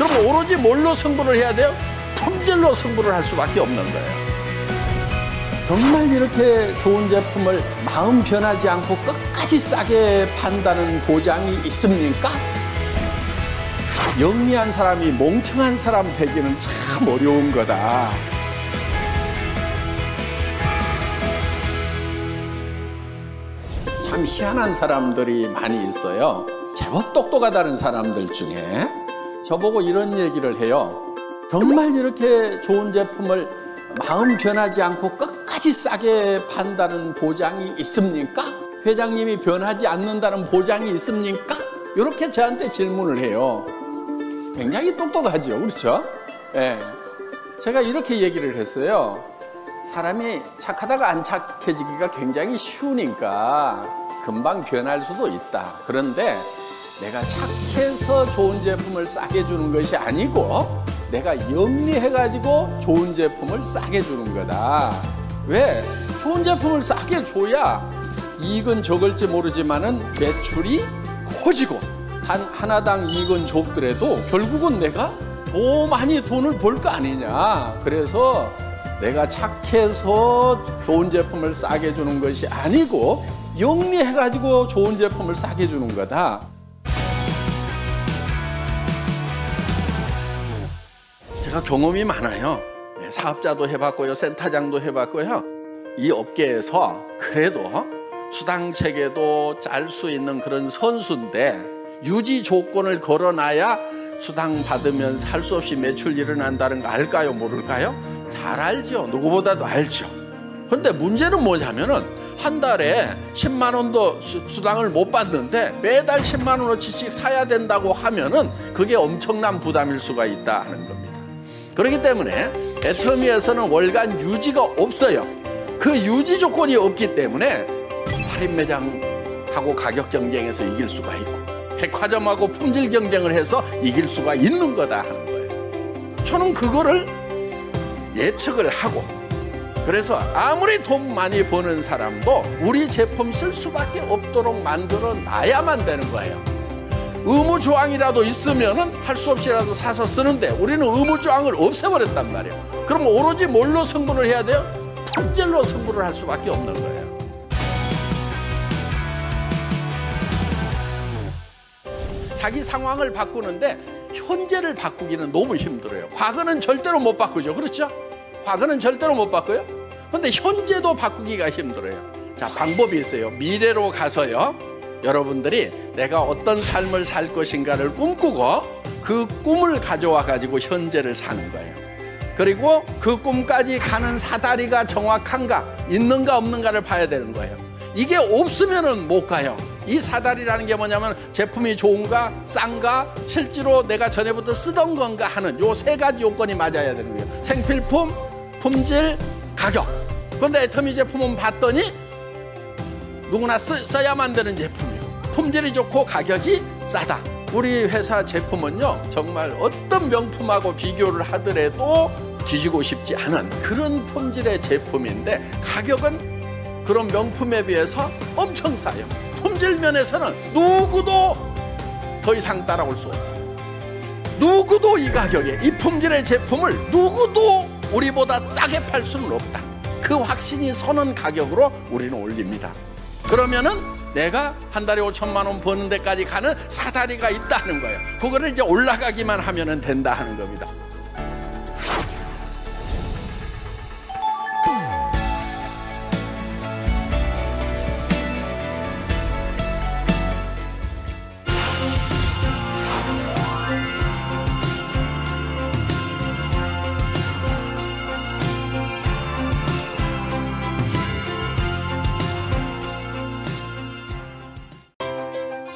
그럼 오로지 뭘로 승부를 해야 돼요? 품질로 승부를 할 수밖에 없는 거예요. 정말 이렇게 좋은 제품을 마음 변하지 않고 끝까지 싸게 판다는 보장이 있습니까? 영리한 사람이 멍청한 사람 되기는 참 어려운 거다. 참 희한한 사람들이 많이 있어요. 제법 똑똑하다는 사람들 중에 저보고 이런 얘기를 해요. 정말 이렇게 좋은 제품을 마음 변하지 않고 끝까지 싸게 판다는 보장이 있습니까? 회장님이 변하지 않는다는 보장이 있습니까? 이렇게 저한테 질문을 해요. 굉장히 똑똑하죠, 그렇죠? 네. 제가 이렇게 얘기를 했어요. 사람이 착하다가 안 착해지기가 굉장히 쉬우니까 금방 변할 수도 있다. 그런데 내가 착해서 좋은 제품을 싸게 주는 것이 아니고 내가 영리해가지고 좋은 제품을 싸게 주는 거다. 왜? 좋은 제품을 싸게 줘야 이익은 적을지 모르지만은 매출이 커지고 하나당 이익은 적더라도 결국은 내가 더 많이 돈을 벌 거 아니냐. 그래서 내가 착해서 좋은 제품을 싸게 주는 것이 아니고 영리해가지고 좋은 제품을 싸게 주는 거다. 제가 경험이 많아요. 사업자도 해봤고요, 센터장도 해봤고요. 이 업계에서 그래도 수당체계도 짤 수 있는 그런 선수인데 유지 조건을 걸어놔야 수당 받으면 살 수 없이 매출 일어난다는 거 알까요, 모를까요? 잘 알죠. 누구보다도 알죠. 그런데 문제는 뭐냐면은 한 달에 10만 원도 수당을 못 받는데 매달 10만 원어치씩 사야 된다고 하면은 그게 엄청난 부담일 수가 있다 하는 겁니다. 그렇기 때문에 애터미에서는 월간 유지가 없어요. 그 유지 조건이 없기 때문에 할인 매장하고 가격 경쟁에서 이길 수가 있고 백화점하고 품질 경쟁을 해서 이길 수가 있는 거다 하는 거예요. 저는 그거를 예측을 하고 그래서 아무리 돈 많이 버는 사람도 우리 제품 쓸 수밖에 없도록 만들어 놔야만 되는 거예요. 의무조항이라도 있으면은 할 수 없이라도 사서 쓰는데 우리는 의무조항을 없애버렸단 말이에요. 그럼 오로지 뭘로 승부를 해야 돼요? 품질로 승부를 할 수밖에 없는 거예요. 자기 상황을 바꾸는데 현재를 바꾸기는 너무 힘들어요. 과거는 절대로 못 바꾸죠. 그렇죠? 과거는 절대로 못 바꿔요. 그런데 현재도 바꾸기가 힘들어요. 자, 방법이 있어요. 미래로 가서요. 여러분들이 내가 어떤 삶을 살 것인가를 꿈꾸고 그 꿈을 가져와 가지고 현재를 사는 거예요. 그리고 그 꿈까지 가는 사다리가 정확한가 있는가 없는가를 봐야 되는 거예요. 이게 없으면은 못 가요. 이 사다리라는 게 뭐냐면 제품이 좋은가 싼가 실제로 내가 전에부터 쓰던 건가 하는 요 세 가지 요건이 맞아야 되는 거예요. 생필품, 품질, 가격. 그런데 애터미 제품은 봤더니 누구나 써야만 되는 제품이에요. 품질이 좋고 가격이 싸다. 우리 회사 제품은요 정말 어떤 명품하고 비교를 하더라도 뒤지고 싶지 않은 그런 품질의 제품인데 가격은 그런 명품에 비해서 엄청 싸요. 품질 면에서는 누구도 더 이상 따라올 수 없다. 누구도 이 가격에 이 품질의 제품을 누구도 우리보다 싸게 팔 수는 없다. 그 확신이 서는 가격으로 우리는 올립니다. 그러면은 내가 한 달에 5천만 원 버는 데까지 가는 사다리가 있다는 거예요. 그거를 이제 올라가기만 하면 된다 하는 겁니다.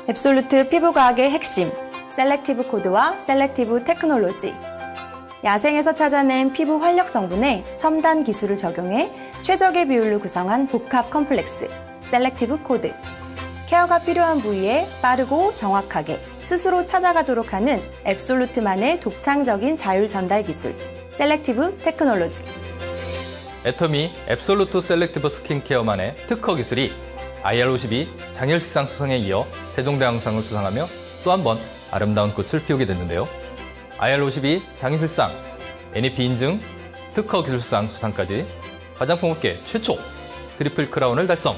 앱솔루트 피부과학의 핵심, 셀렉티브 코드와 셀렉티브 테크놀로지. 야생에서 찾아낸 피부 활력 성분에 첨단 기술을 적용해 최적의 비율로 구성한 복합 컴플렉스, 셀렉티브 코드. 케어가 필요한 부위에 빠르고 정확하게 스스로 찾아가도록 하는 앱솔루트만의 독창적인 자율 전달 기술, 셀렉티브 테크놀로지. 애터미 앱솔루트 셀렉티브 스킨케어만의 특허 기술이 IR52 장열시상 수상에 이어 세종대왕상을 수상하며 또 한 번 아름다운 꽃을 피우게 됐는데요. IR52 장기술상, NEP 인증, 특허 기술상 수상까지 화장품 업계 최초 트리플 크라운을 달성.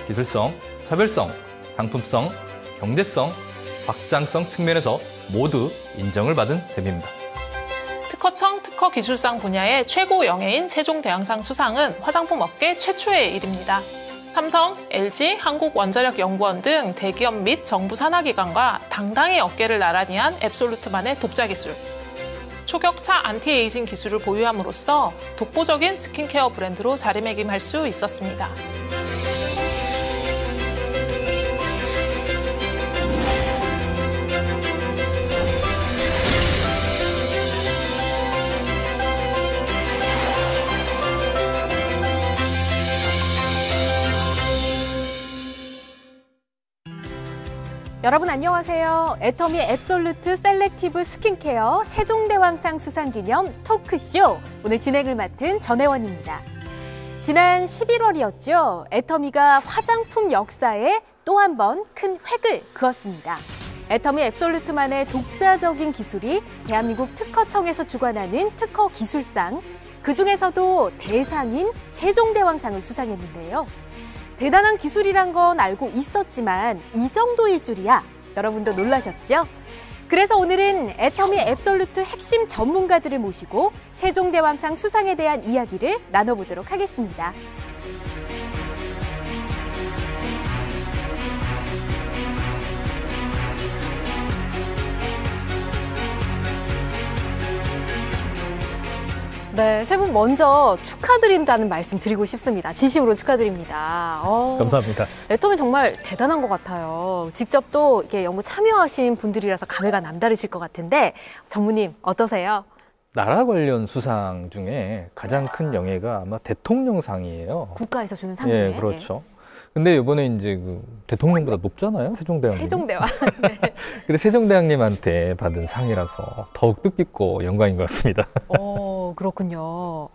기술성, 차별성, 상품성, 경제성, 확장성 측면에서 모두 인정을 받은 셈입니다. 특허청 특허기술상 분야의 최고 영예인 세종대왕상 수상은 화장품 업계 최초의 일입니다. 삼성, LG, 한국원자력연구원 등 대기업 및 정부 산하기관과 당당히 어깨를 나란히 한 앱솔루트만의 독자 기술. 초격차 안티에이징 기술을 보유함으로써 독보적인 스킨케어 브랜드로 자리매김할 수 있었습니다. 여러분 안녕하세요. 애터미 앱솔루트 셀렉티브 스킨케어 세종대왕상 수상기념 토크쇼 오늘 진행을 맡은 전혜원입니다. 지난 11월이었죠. 애터미가 화장품 역사에 또 한 번 큰 획을 그었습니다. 애터미 앱솔루트만의 독자적인 기술이 대한민국 특허청에서 주관하는 특허 기술상, 그중에서도 대상인 세종대왕상을 수상했는데요. 대단한 기술이란 건 알고 있었지만 이 정도일 줄이야. 여러분도 놀라셨죠? 그래서 오늘은 애터미 앱솔루트 핵심 전문가들을 모시고 세종대왕상 수상에 대한 이야기를 나눠보도록 하겠습니다. 네, 세 분 먼저 축하드린다는 말씀 드리고 싶습니다. 진심으로 축하드립니다. 감사합니다. 애터미 정말 대단한 것 같아요. 직접 또 이렇게 연구 참여하신 분들이라서 감회가 남다르실 것 같은데 전무님 어떠세요? 나라 관련 수상 중에 가장 큰 영예가 아마 대통령상이에요. 국가에서 주는 상 중에. 예, 그렇죠. 근데 이번에 이제 그 대통령보다 높잖아요, 세종대왕님. 세종대왕. 네. 그래서 세종대왕님한테 받은 상이라서 더욱 뜻깊고 영광인 것 같습니다. 그렇군요.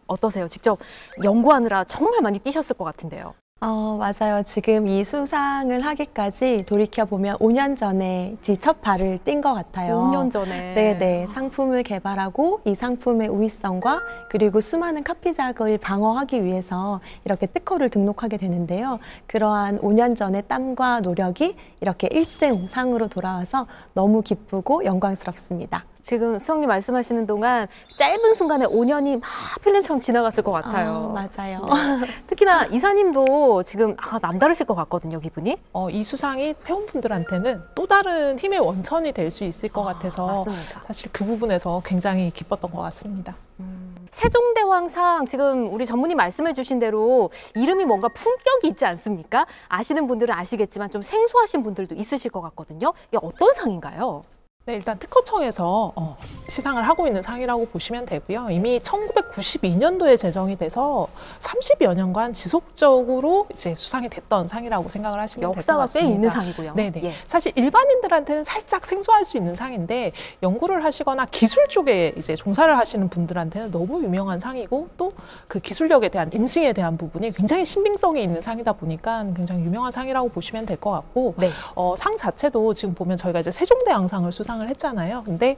어떠세요? 직접 연구하느라 정말 많이 뛰셨을 것 같은데요. 맞아요. 지금 이 수상을 하기까지 돌이켜보면 5년 전에 첫 발을 뗀 것 같아요. 5년 전에. 네네. 상품을 개발하고 이 상품의 우위성과 그리고 수많은 카피작을 방어하기 위해서 이렇게 특허를 등록하게 되는데요. 그러한 5년 전의 땀과 노력이 이렇게 1등 상으로 돌아와서 너무 기쁘고 영광스럽습니다. 지금 수석님 말씀하시는 동안 짧은 순간에 5년이 막 필름처럼 지나갔을 것 같아요. 맞아요. 네. 특히나 이사님도 지금 남다르실 것 같거든요, 기분이. 이 수상이 회원분들한테는 또 다른 힘의 원천이 될 수 있을 것 같아서 맞습니다. 사실 그 부분에서 굉장히 기뻤던 것 같습니다. 세종대왕상 지금 우리 전무님 말씀해 주신 대로 이름이 뭔가 품격이 있지 않습니까? 아시는 분들은 아시겠지만 좀 생소하신 분들도 있으실 것 같거든요. 이게 어떤 상인가요? 네, 일단 특허청에서 시상을 하고 있는 상이라고 보시면 되고요. 이미 1992년도에 제정이 돼서 30여 년간 지속적으로 이제 수상이 됐던 상이라고 생각을 하시면 될 것 같습니다. 역사가 꽤 있는 상이고요. 네네. 예. 사실 일반인들한테는 살짝 생소할 수 있는 상인데 연구를 하시거나 기술 쪽에 이제 종사를 하시는 분들한테는 너무 유명한 상이고 또 그 기술력에 대한 인증에 대한 부분이 굉장히 신빙성이 있는 상이다 보니까 굉장히 유명한 상이라고 보시면 될 것 같고 네. 상 자체도 지금 보면 저희가 이제 세종대왕상을 수상을 했잖아요. 근데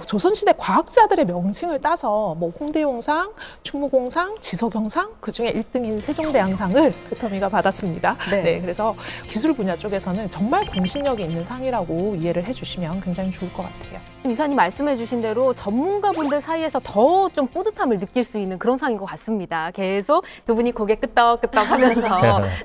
조선시대 과학자들의 명칭을 따서 뭐 홍대용상, 충무공상, 지석영상 그중에 1등인 세종대왕상을 애터미가 받았습니다. 네. 네, 그래서 기술 분야 쪽에서는 정말 공신력이 있는 상이라고 이해를 해주시면 굉장히 좋을 것 같아요. 지금 이사님 말씀해 주신 대로 전문가분들 사이에서 더 좀 뿌듯함을 느낄 수 있는 그런 상인 것 같습니다. 계속 두 분이 고개 끄덕끄덕 하면서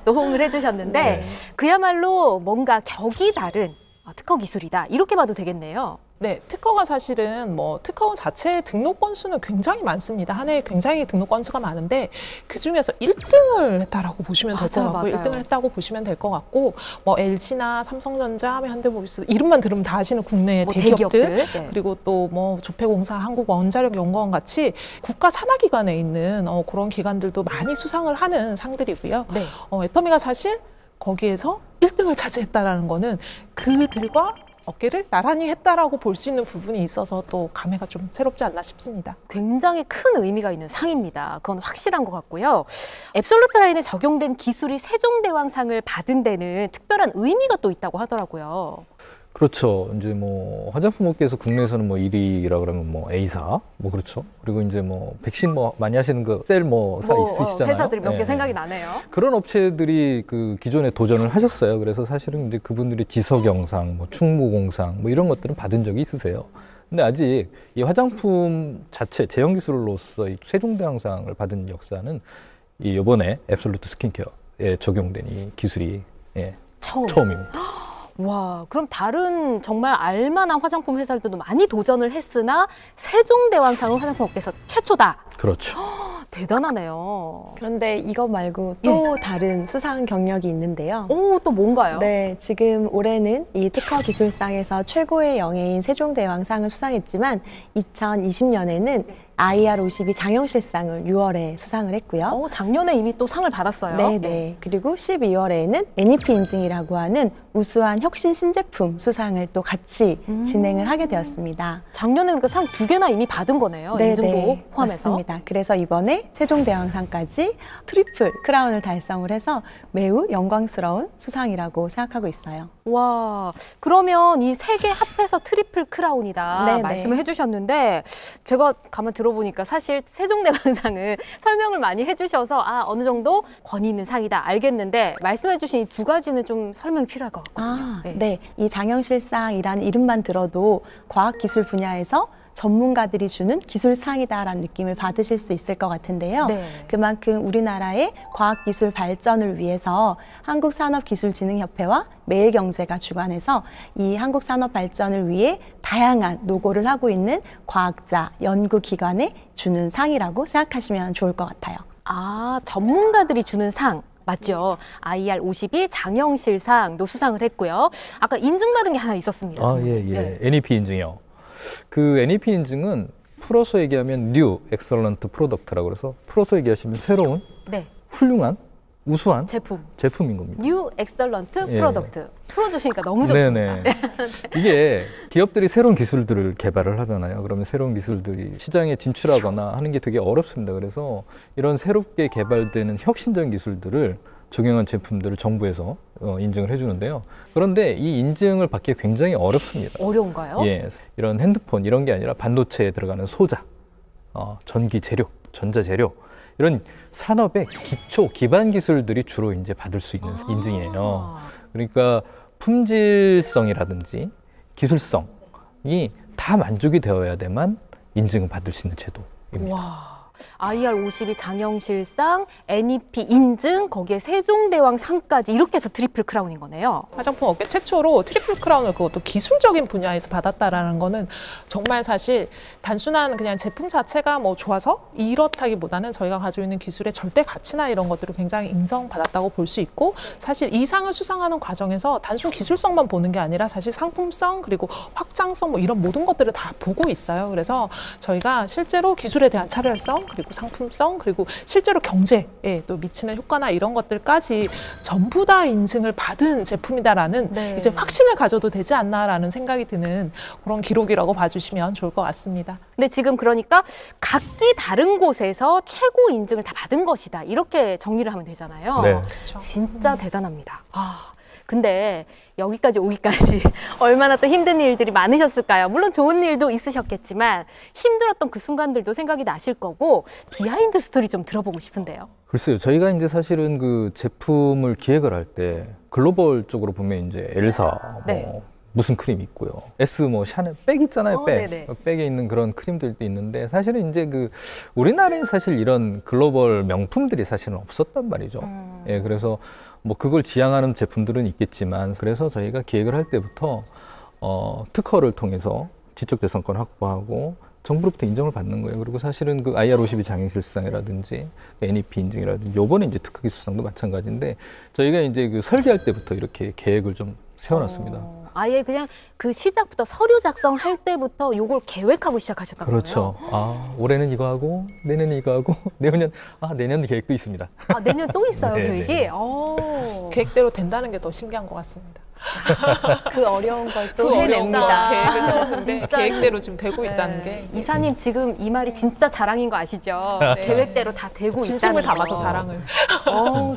또 호응을 해주셨는데 네. 그야말로 뭔가 격이 다른 특허 기술이다. 이렇게 봐도 되겠네요. 네, 특허가 사실은 뭐 특허 자체의 등록 건수는 굉장히 많습니다. 한 해에 굉장히 등록 건수가 많은데 그 중에서 1등을 했다라고 보시면 될 것 같고, 맞아요. 1등을 했다고 보시면 될 것 같고, 뭐 LG나 삼성전자, 현대모비스 이름만 들으면 다 아시는 국내의 뭐 대기업들, 네. 그리고 또 뭐 조폐공사, 한국원자력연구원 같이 국가 산하기관에 있는 그런 기관들도 많이 수상을 하는 상들이고요. 네. 애터미가 사실 거기에서 1등을 차지했다라는 거는 그들과 어깨를 나란히 했다라고 볼 수 있는 부분이 있어서 또 감회가 좀 새롭지 않나 싶습니다. 굉장히 큰 의미가 있는 상입니다. 그건 확실한 것 같고요. 앱솔루트 라인에 적용된 기술이 세종대왕상을 받은 데는 특별한 의미가 또 있다고 하더라고요. 그렇죠. 이제 뭐 화장품 업계에서 국내에서는 뭐 1위라 그러면 뭐 A사 뭐 그렇죠. 그리고 이제 뭐 백신 뭐 많이 하시는 그 셀 뭐 있으시잖아요. 회사들이 몇 개 네. 생각이 나네요. 그런 업체들이 그 기존에 도전을 하셨어요. 그래서 사실은 이제 그분들이 지석영상, 뭐 충무공상 뭐 이런 것들은 받은 적이 있으세요. 근데 아직 이 화장품 자체 제형 기술로서 이 세종대왕상을 받은 역사는 이 이번에 앱솔루트 스킨케어에 적용된 이 기술이 처음입니다. 와, 그럼 다른 정말 알만한 화장품 회사들도 많이 도전을 했으나 세종대왕상은 화장품 업계에서 최초다. 그렇죠. 대단하네요. 그런데 이거 말고 또 다른 수상 경력이 있는데요. 오, 또 뭔가요? 네, 지금 올해는 이 특허 기술상에서 최고의 영예인 세종대왕상을 수상했지만 2020년에는 IR52 장영실상을 6월에 수상을 했고요. 작년에 이미 또 상을 받았어요. 네. 그리고 12월에는 NEP 인증이라고 하는 우수한 혁신 신제품 수상을 또 같이 진행을 하게 되었습니다. 작년에 그러니까 상 2개나 이미 받은 거네요. 인증도 포함해서. 맞습니다. 그래서 이번에 세종대왕상까지 트리플 크라운을 달성을 해서 매우 영광스러운 수상이라고 생각하고 있어요. 와, 그러면 이 3개 합해서 트리플 크라운이다 말씀을 해주셨는데 제가 가만 들어보니까 사실 세종대왕상은 설명을 많이 해주셔서 어느 정도 권위 있는 상이다 알겠는데 말씀해주신 이 2가지는 좀 설명이 필요할 것 같거든요. 네, 이 장영실상이라는 이름만 들어도 과학기술 분야에서 전문가들이 주는 기술상이다라는 느낌을 받으실 수 있을 것 같은데요. 그만큼 우리나라의 과학기술 발전을 위해서 한국산업기술진흥협회와 매일경제가 주관해서 이 한국산업 발전을 위해 다양한 노고를 하고 있는 과학자, 연구기관에 주는 상이라고 생각하시면 좋을 것 같아요. 전문가들이 주는 상. 맞죠. IR52 장영실상도 수상을 했고요. 아까 인증받은 게 하나 있었습니다. 예. NEP 인증이요. 그 NEP 인증은 풀어서 얘기하면 New Excellent Product라고 그래서 풀어서 얘기하시면 새로운, 훌륭한, 우수한 제품인 겁니다. New Excellent Product. 풀어주시니까 너무 좋습니다. 이게 기업들이 새로운 기술들을 개발을 하잖아요. 그러면 새로운 기술들이 시장에 진출하거나 하는 게 되게 어렵습니다. 그래서 이런 새롭게 개발되는 혁신적인 기술들을 적용한 제품들을 정부에서 인증을 해주는데요. 그런데 이 인증을 받기 굉장히 어렵습니다. 어려운가요? 예, 이런 핸드폰 이런 게 아니라 반도체에 들어가는 소자, 전기 재료, 전자 재료 이런 산업의 기반 기술들이 주로 이제 받을 수 있는 인증이에요. 그러니까 품질성이라든지 기술성이 다 만족이 되어야 돼만 인증을 받을 수 있는 제도입니다. 와. IR52 장영실상, NEP 인증, 거기에 세종대왕상까지 이렇게 해서 트리플 크라운인 거네요. 화장품 업계 최초로 트리플 크라운을 그것도 기술적인 분야에서 받았다라는 거는 정말 사실 단순한 그냥 제품 자체가 뭐 좋아서 이렇다기보다는 저희가 가지고 있는 기술의 절대 가치나 이런 것들을 굉장히 인정받았다고 볼 수 있고 사실 이 상을 수상하는 과정에서 단순 기술성만 보는 게 아니라 사실 상품성 그리고 확장성 뭐 이런 모든 것들을 다 보고 있어요. 그래서 저희가 실제로 기술에 대한 차별성 그리고 상품성 그리고 실제로 경제에 또 미치는 효과나 이런 것들까지 전부 다 인증을 받은 제품이다라는 이제 확신을 가져도 되지 않나라는 생각이 드는 그런 기록이라고 봐주시면 좋을 것 같습니다. 근데 지금 그러니까 각기 다른 곳에서 최고 인증을 다 받은 것이다 이렇게 정리를 하면 되잖아요. 그렇죠. 진짜 대단합니다. 근데 여기까지 오기까지 얼마나 또 힘든 일들이 많으셨을까요? 물론 좋은 일도 있으셨겠지만 힘들었던 그 순간들도 생각이 나실 거고 비하인드 스토리 좀 들어보고 싶은데요. 글쎄요. 저희가 이제 사실은 그 제품을 기획을 할 때 글로벌 쪽으로 보면 이제 엘사 무슨 크림 있고요. S 뭐 샤넬 백 있잖아요. 백에 있는 그런 크림들도 있는데 사실은 이제 그 우리나라엔 사실 이런 글로벌 명품들이 사실은 없었단 말이죠. 예, 그래서 뭐 그걸 지향하는 제품들은 있겠지만 그래서 저희가 기획을 할 때부터 특허를 통해서 지적재산권 확보하고 정부로부터 인정을 받는 거예요. 그리고 사실은 그 IR52 장애실상이라든지 NEP 인증이라든지 요번에 이제 특허기술상도 마찬가지인데 저희가 이제 그 설계할 때부터 이렇게 계획을 좀 세워놨습니다. 아예 그냥 그 시작부터 서류 작성할 때부터 요걸 계획하고 시작하셨던 거예요? 그렇죠. 올해는 이거 하고 내년은 이거 하고 내년 계획도 있습니다. 내년 또 있어요, 계획이? 계획대로 된다는 게 더 신기한 것 같습니다. 그 어려운 걸 또 그 어려운 거 해냅니다. 계획을 세웠는데 계획대로 지금 되고 있다는 게 이사님 지금 이 말이 진짜 자랑인 거 아시죠? 계획대로 다 되고 있다는 진심을 거. 담아서 자랑을.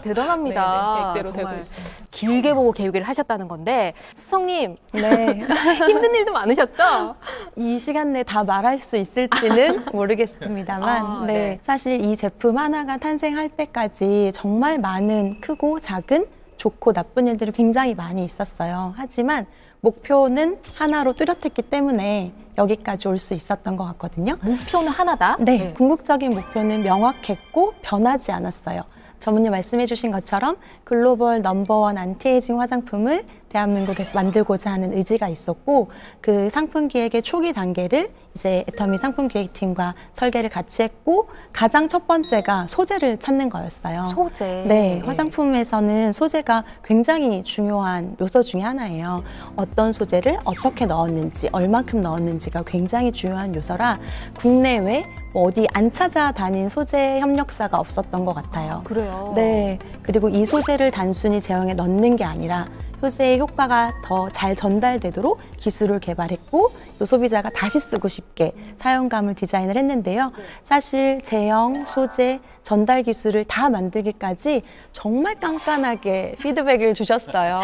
대단합니다. 네, 계획대로 정말 되고 있습니다. 길게 보고 계획을 하셨다는 건데 수성님 네. 힘든 일도 많으셨죠? 이 시간 내에 다 말할 수 있을지는 모르겠습니다만 네. 사실 이 제품 하나가 탄생할 때까지 정말 많은 크고 작은 좋고 나쁜 일들이 굉장히 많이 있었어요. 하지만 목표는 하나로 뚜렷했기 때문에 여기까지 올 수 있었던 것 같거든요. 목표는 하나다? 네, 궁극적인 목표는 명확했고 변하지 않았어요. 전문님 말씀해 주신 것처럼 글로벌 넘버원 안티에이징 화장품을 대한민국에서 만들고자 하는 의지가 있었고 그 상품 기획의 초기 단계를 이제 애터미 상품 기획팀과 설계를 같이 했고 가장 첫 번째가 소재를 찾는 거였어요. 소재. 네, 화장품에서는 소재가 굉장히 중요한 요소 중에 하나예요. 어떤 소재를 어떻게 넣었는지, 얼마큼 넣었는지가 굉장히 중요한 요소라 국내외 어디 안 찾아다닌 소재 협력사가 없었던 것 같아요. 그래요? 네, 그리고 이 소재를 단순히 제형에 넣는 게 아니라 소재의 효과가 더 잘 전달되도록 기술을 개발했고 또 소비자가 다시 쓰고 싶게 사용감을 디자인을 했는데요. 사실 제형, 소재, 전달 기술을 다 만들기까지 정말 깐깐하게 피드백을 주셨어요.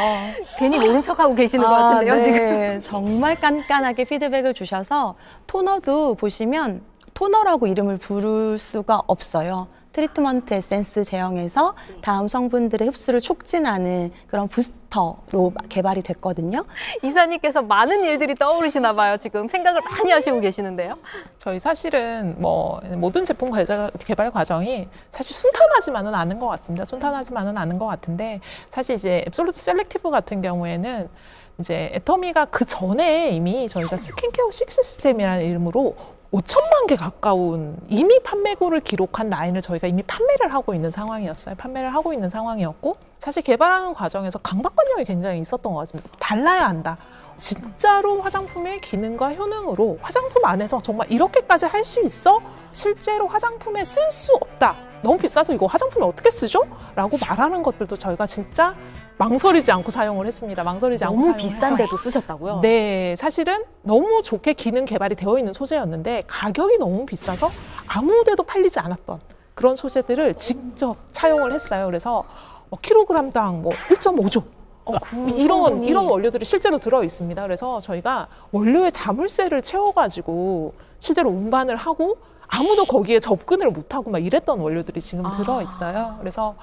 괜히 모른 척하고 계시는 것 같은데요, 네. 지금. 정말 깐깐하게 피드백을 주셔서 토너도 보시면 토너라고 이름을 부를 수가 없어요. 트리트먼트 에센스 제형에서 다음 성분들의 흡수를 촉진하는 그런 부스터로 개발이 됐거든요. 이사님께서 많은 일들이 떠오르시나 봐요. 지금 생각을 많이 하시고 계시는데요. 저희 사실은 뭐 모든 제품 개발 과정이 사실 순탄하지만은 않은 것 같습니다. 순탄하지만은 않은 것 같은데 사실 이제 앱솔루트 셀렉티브 같은 경우에는 이제 애터미가 그 전에 이미 저희가 스킨케어 6 시스템이라는 이름으로 5천만 개 가까운 이미 판매고를 기록한 라인을 저희가 이미 판매를 하고 있는 상황이었어요. 판매를 하고 있는 상황이었고 사실 개발하는 과정에서 강박관념이 굉장히 있었던 것 같습니다. 달라야 한다. 진짜로 화장품의 기능과 효능으로 화장품 안에서 정말 이렇게까지 할 수 있어? 실제로 화장품에 쓸 수 없다. 너무 비싸서 이거 화장품에 어떻게 쓰죠? 라고 말하는 것들도 저희가 진짜 망설이지 않고 사용을 했습니다. 망설이지 않고 너무 사용을 비싼데도 쓰셨다고요? 네, 사실은 너무 좋게 기능 개발이 되어 있는 소재였는데 가격이 너무 비싸서 아무 데도 팔리지 않았던 그런 소재들을 직접 차용을 했어요. 그래서 킬로그램당 1.5조 이런 원료들이 실제로 들어 있습니다. 그래서 저희가 원료에 자물쇠를 채워가지고 실제로 운반을 하고 아무도 거기에 접근을 못하고 막 이랬던 원료들이 지금 들어 있어요. 그래서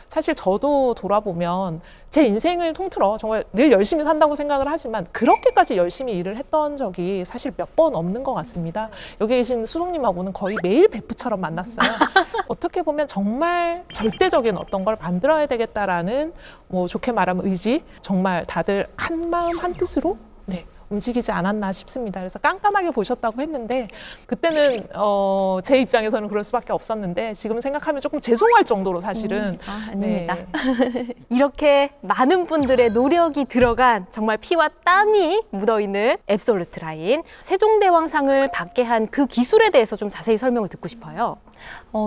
사실 저도 돌아보면 제 인생을 통틀어 정말 늘 열심히 산다고 생각을 하지만 그렇게까지 열심히 일을 했던 적이 사실 몇 번 없는 것 같습니다. 여기 계신 수성님하고는 거의 매일 베프처럼 만났어요. 어떻게 보면 정말 절대적인 어떤 걸 만들어야 되겠다라는 뭐 좋게 말하면 의지, 정말 다들 한 마음 한 뜻으로 움직이지 않았나 싶습니다. 그래서 깐깐하게 보셨다고 했는데 그때는 제 입장에서는 그럴 수밖에 없었는데 지금 생각하면 조금 죄송할 정도로 사실은 아닙니다. 이렇게 많은 분들의 노력이 들어간 정말 피와 땀이 묻어있는 앱솔루트 라인 세종대왕상을 받게 한 그 기술에 대해서 좀 자세히 설명을 듣고 싶어요.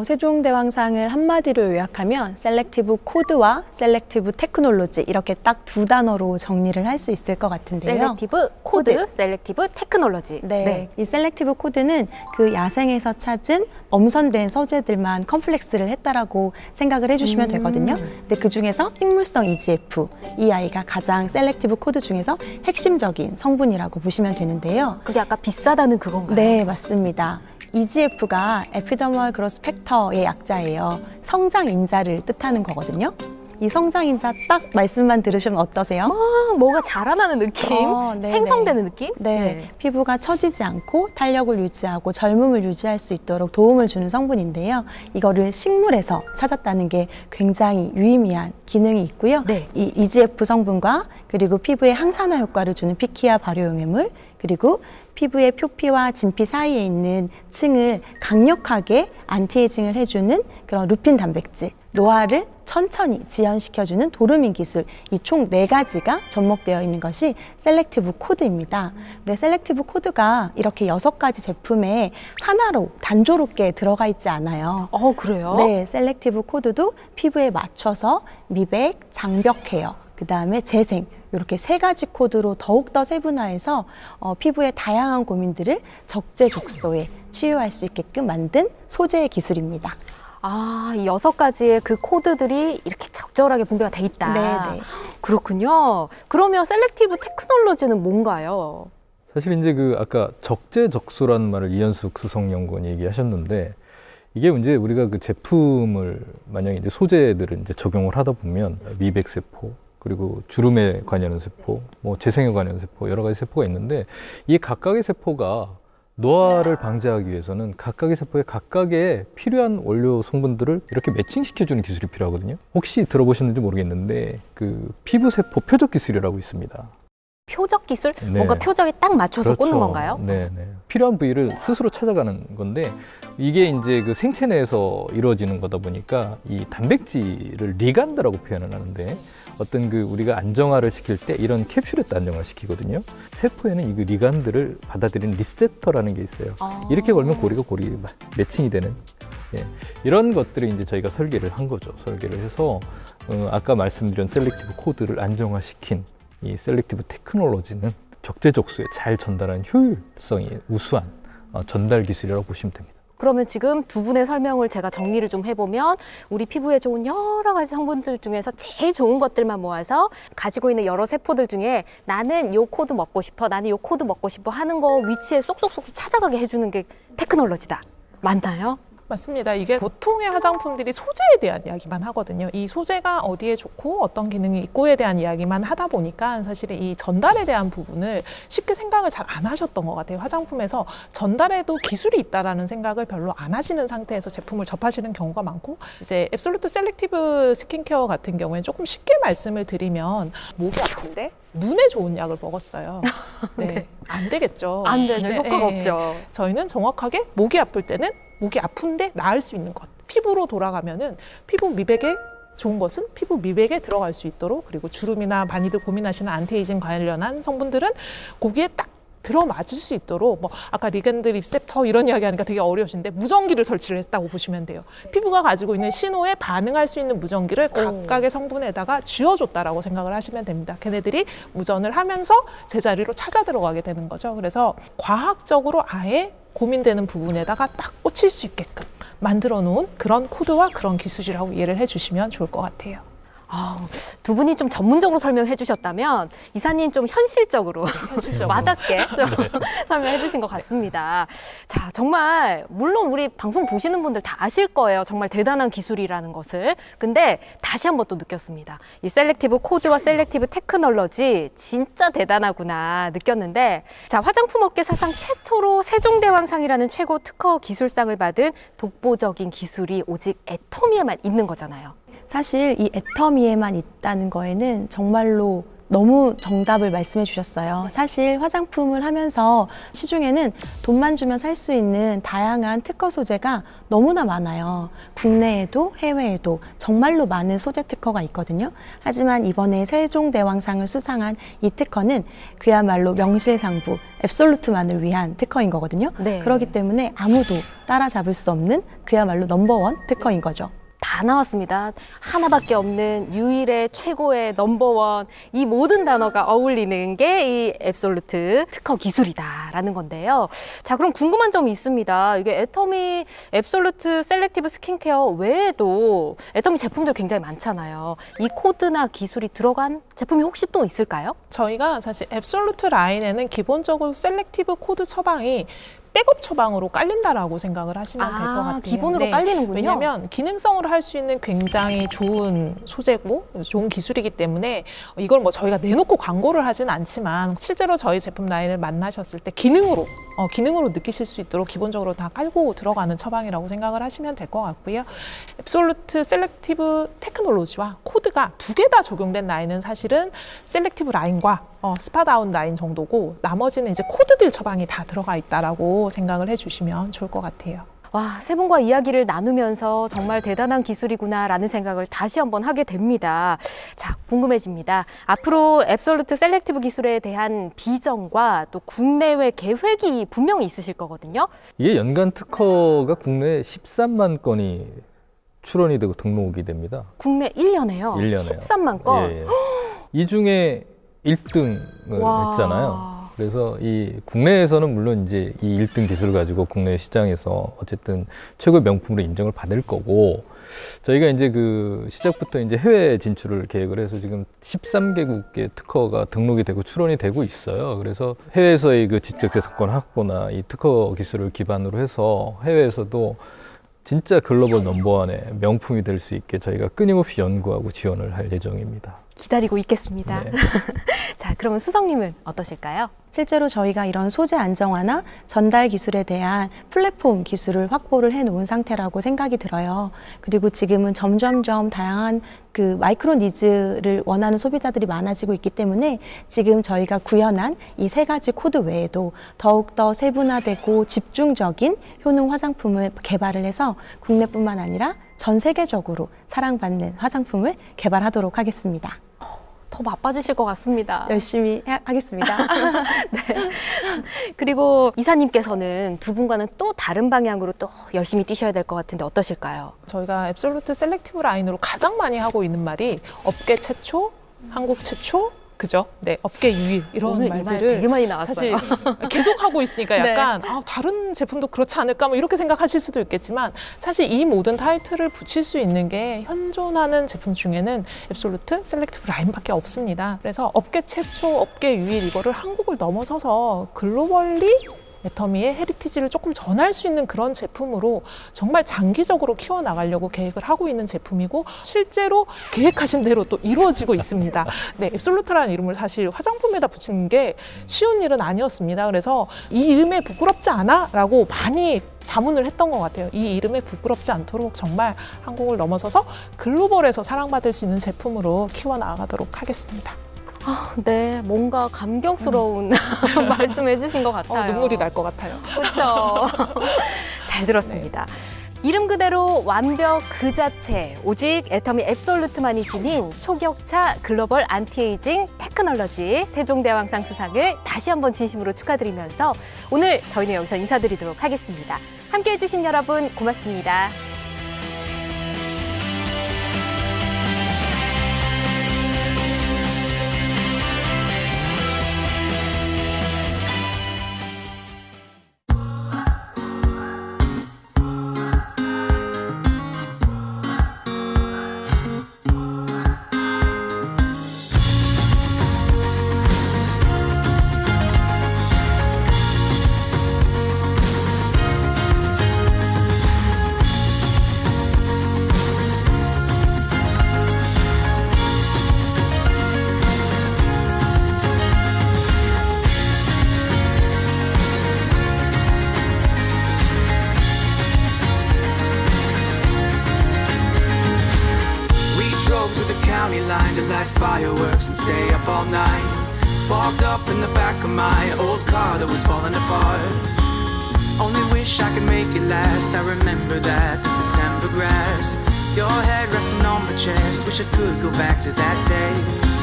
세종대왕상을 한마디로 요약하면 셀렉티브 코드와 셀렉티브 테크놀로지 이렇게 딱 두 단어로 정리를 할 수 있을 것 같은데요. 셀렉티브 코드, 셀렉티브 테크놀로지. 네. 이 셀렉티브 코드는 그 야생에서 찾은 엄선된 소재들만 컴플렉스를 했다라고 생각을 해주시면 되거든요. 근데 그 중에서 식물성 EGF, 이 아이가 가장 셀렉티브 코드 중에서 핵심적인 성분이라고 보시면 되는데요. 그게 아까 비싸다는 그건가요? 네, 맞습니다. EGF가 에피더멀 그로스 팩터의 약자예요. 성장 인자를 뜻하는 거거든요. 이 성장 인자 딱 말씀만 들으시면 어떠세요? 뭐가 자라나는 느낌? 생성되는 느낌? 네. 피부가 처지지 않고 탄력을 유지하고 젊음을 유지할 수 있도록 도움을 주는 성분인데요. 이거를 식물에서 찾았다는 게 굉장히 유의미한 기능이 있고요. 이 EGF 성분과 그리고 피부에 항산화 효과를 주는 피키아 발효용해물 그리고 피부의 표피와 진피 사이에 있는 층을 강력하게 안티에이징을 해주는 그런 루핀 단백질, 노화를 천천히 지연시켜주는 도르민 기술, 이 총 4가지가 접목되어 있는 것이 셀렉티브 코드입니다. 근데 셀렉티브 코드가 이렇게 6가지 제품에 하나로 단조롭게 들어가 있지 않아요. 그래요? 네, 셀렉티브 코드도 피부에 맞춰서 미백, 장벽 케어, 그 다음에 재생, 이렇게 3가지 코드로 더욱더 세분화해서 피부의 다양한 고민들을 적재적소에 치유할 수 있게끔 만든 소재의 기술입니다. 아, 이 6가지의 그 코드들이 이렇게 적절하게 분배가 돼 있다. 네네. 그렇군요. 그러면 셀렉티브 테크놀로지는 뭔가요? 사실 이제 아까 적재적소라는 말을 이현숙 수석연구원이 얘기하셨는데, 이게 이제 우리가 그 제품을 만약에 이제 소재들을 이제 적용을 하다 보면 미백세포, 그리고 주름에 관여하는 세포, 뭐 재생에 관여하는 세포, 여러 가지 세포가 있는데, 이 각각의 세포가 노화를 방지하기 위해서는 각각의 세포에 각각의 필요한 원료 성분들을 이렇게 매칭시켜주는 기술이 필요하거든요. 혹시 들어보셨는지 모르겠는데 그 피부세포 표적 기술이라고 있습니다. 표적 기술? 네. 뭔가 표적에 딱 맞춰서 그렇죠. 꽂는 건가요? 네, 네. 필요한 부위를 스스로 찾아가는 건데, 이게 이제 그 생체 내에서 이루어지는 거다 보니까 이 단백질을 리간드라고 표현을 하는데, 어떤 우리가 안정화를 시킬 때 이런 캡슐에 안정화를 시키거든요. 세포에는 이 리간드를 받아들이는 리셉터라는 게 있어요. 이렇게 걸면 고리가 매칭이 되는, 예, 이런 것들을 이제 저희가 설계를 한 거죠. 설계를 해서 아까 말씀드린 셀렉티브 코드를 안정화시킨 이 셀렉티브 테크놀로지는 적재적소에 잘 전달하는 효율성이 우수한 전달 기술이라고 보시면 됩니다. 그러면 지금 두 분의 설명을 제가 정리를 좀 해보면 우리 피부에 좋은 여러 가지 성분들 중에서 제일 좋은 것들만 모아서 가지고 있는 여러 세포들 중에 나는 요 코드 먹고 싶어, 나는 요 코드 먹고 싶어 하는 거 위치에 쏙쏙쏙 찾아가게 해주는 게 테크놀로지다. 맞나요? 맞습니다. 이게 보통의 화장품들이 소재에 대한 이야기만 하거든요. 이 소재가 어디에 좋고 어떤 기능이 있고에 대한 이야기만 하다 보니까 사실은 이 전달에 대한 부분을 쉽게 생각을 잘 안 하셨던 것 같아요. 화장품에서 전달에도 기술이 있다라는 생각을 별로 안 하시는 상태에서 제품을 접하시는 경우가 많고, 이제 앱솔루트 셀렉티브 스킨케어 같은 경우에는 조금 쉽게 말씀을 드리면 목이 아픈데 눈에 좋은 약을 먹었어요. 네, 네. 안 되겠죠. 안 되죠. 네, 효과가 네. 없죠. 저희는 정확하게 목이 아플 때는 목이 아픈데 나을 수 있는 것, 피부로 돌아가면은 피부 미백에 좋은 것은 피부 미백에 들어갈 수 있도록, 그리고 주름이나 많이들 고민하시는 안티에이징 관련한 성분들은 거기에 딱 들어맞을 수 있도록, 뭐 아까 리간드 리셉터 이런 이야기 하니까 되게 어려우신데 무전기를 설치를 했다고 보시면 돼요. 피부가 가지고 있는 신호에 반응할 수 있는 무전기를 각각의 성분에다가 쥐어줬다라고 생각을 하시면 됩니다. 걔네들이 무전을 하면서 제자리로 찾아 들어가게 되는 거죠. 그래서 과학적으로 아예 고민되는 부분에다가 딱 꽂힐 수 있게끔 만들어 놓은 그런 코드와 그런 기술이라고 이해를 해주시면 좋을 것 같아요. 두 분이 좀 전문적으로 설명해 주셨다면 이사님 좀 현실적으로 와닿게 설명해 주신 것 같습니다. 자, 정말 물론 우리 방송 보시는 분들 다 아실 거예요. 정말 대단한 기술이라는 것을. 근데 다시 한번 또 느꼈습니다. 이 셀렉티브 코드와 셀렉티브 테크놀로지 진짜 대단하구나 느꼈는데, 자, 화장품 업계 사상 최초로 세종대왕상이라는 최고 특허 기술상을 받은 독보적인 기술이 오직 애터미에만 있는 거잖아요. 사실 이 애터미에만 있다는 거에는 정말로 너무 정답을 말씀해 주셨어요. 사실 화장품을 하면서 시중에는 돈만 주면 살 수 있는 다양한 특허 소재가 너무나 많아요. 국내에도 해외에도 정말로 많은 소재 특허가 있거든요. 하지만 이번에 세종대왕상을 수상한 이 특허는 그야말로 명실상부 앱솔루트만을 위한 특허인 거거든요. 네. 그렇기 때문에 아무도 따라잡을 수 없는 그야말로 넘버원 특허인 거죠. 다 나왔습니다. 하나밖에 없는 유일의 최고의 넘버원, 이 모든 단어가 어울리는 게 이 앱솔루트 특허 기술이다라는 건데요. 자, 그럼 궁금한 점이 있습니다. 이게 애터미 앱솔루트 셀렉티브 스킨케어 외에도 애터미 제품들 굉장히 많잖아요. 이 코드나 기술이 들어간 제품이 혹시 또 있을까요? 저희가 사실 앱솔루트 라인에는 기본적으로 셀렉티브 코드 처방이 백업 처방으로 깔린다라고 생각을 하시면 될 것 같아요. 기본으로 깔리는군요. 왜냐하면 기능성으로 할 수 있는 굉장히 좋은 소재고 좋은 기술이기 때문에 이걸 뭐 저희가 내놓고 광고를 하진 않지만 실제로 저희 제품 라인을 만나셨을 때 기능으로 느끼실 수 있도록 기본적으로 다 깔고 들어가는 처방이라고 생각을 하시면 될 것 같고요. 앱솔루트 셀렉티브 테크놀로지와 코드가 두 개 다 적용된 라인은 사실은 셀렉티브 라인과 스파다운 라인 정도고, 나머지는 이제 코드들 처방이 다 들어가 있다라고 생각을 해주시면 좋을 것 같아요. 와, 세 분과 이야기를 나누면서 정말 대단한 기술이구나라는 생각을 다시 한번 하게 됩니다. 자, 궁금해집니다. 앞으로 앱솔루트 셀렉티브 기술에 대한 비전과 또 국내외 계획이 분명히 있으실 거거든요. 이게 연간 특허가 국내에 13만 건이 출원이 되고 등록이 됩니다. 국내 1년에요? 1년에요. 13만 건? 예, 예. 이 중에 1등을 했잖아요. 그래서 이 국내에서는 물론 이제 이 1등 기술을 가지고 국내 시장에서 어쨌든 최고의 명품으로 인정을 받을 거고, 저희가 이제 그 시작부터 이제 해외 진출을 계획을 해서 지금 13개국의 특허가 등록이 되고 출원이 되고 있어요. 그래서 해외에서의 그 지적재산권 확보나 이 특허 기술을 기반으로 해서 해외에서도 진짜 글로벌 넘버원의 명품이 될 수 있게 저희가 끊임없이 연구하고 지원을 할 예정입니다. 기다리고 있겠습니다. 네. 자, 그러면 수성님은 어떠실까요? 실제로 저희가 이런 소재 안정화나 전달 기술에 대한 플랫폼 기술을 확보를 해놓은 상태라고 생각이 들어요. 그리고 지금은 점점점 다양한 그 마이크로 니즈를 원하는 소비자들이 많아지고 있기 때문에 지금 저희가 구현한 이 3가지 코드 외에도 더욱더 세분화되고 집중적인 효능 화장품을 개발을 해서 국내뿐만 아니라 전 세계적으로 사랑받는 화장품을 개발하도록 하겠습니다. 더 바빠지실 것 같습니다. 열심히 하겠습니다. 네. 그리고 이사님께서는 두 분과는 또 다른 방향으로 또 열심히 뛰셔야 될 것 같은데 어떠실까요? 저희가 앱솔루트 셀렉티브 라인으로 가장 많이 하고 있는 말이 업계 최초, 한국 최초, 그죠? 네, 업계 유일 이런 오늘 말들을 이 말 되게 많이 나왔어요. 사실 계속 하고 있으니까 약간 네. 다른 제품도 그렇지 않을까 뭐 이렇게 생각하실 수도 있겠지만 사실 이 모든 타이틀을 붙일 수 있는 게 현존하는 제품 중에는 앱솔루트 셀렉티브 라인밖에 없습니다. 그래서 업계 최초, 업계 유일 이거를 한국을 넘어서서 글로벌리 애터미의 헤리티지를 조금 전할 수 있는 그런 제품으로 정말 장기적으로 키워나가려고 계획을 하고 있는 제품이고 실제로 계획하신 대로 또 이루어지고 있습니다. 네, 앱솔루트라는 이름을 사실 화장품에다 붙이는 게 쉬운 일은 아니었습니다. 그래서 이 이름에 부끄럽지 않아? 라고 많이 자문을 했던 것 같아요. 이 이름에 부끄럽지 않도록 정말 한국을 넘어서서 글로벌에서 사랑받을 수 있는 제품으로 키워나가도록 하겠습니다. 네, 뭔가 감격스러운 말씀해 주신 것 같아요. 눈물이 날 것 같아요. 그렇죠. 잘 들었습니다. 네. 이름 그대로 완벽 그 자체, 오직 애터미 앱솔루트만이 지닌 초격차 글로벌 안티에이징 테크놀로지 세종대왕상 수상을 다시 한번 진심으로 축하드리면서 오늘 저희는 여기서 인사드리도록 하겠습니다. 함께해 주신 여러분 고맙습니다. Fireworks and stay up all night. Fogged up in the back of my old car that was falling apart. Only wish I could make it last. I remember that the September grass, your head resting on my chest. Wish I could go back to that day.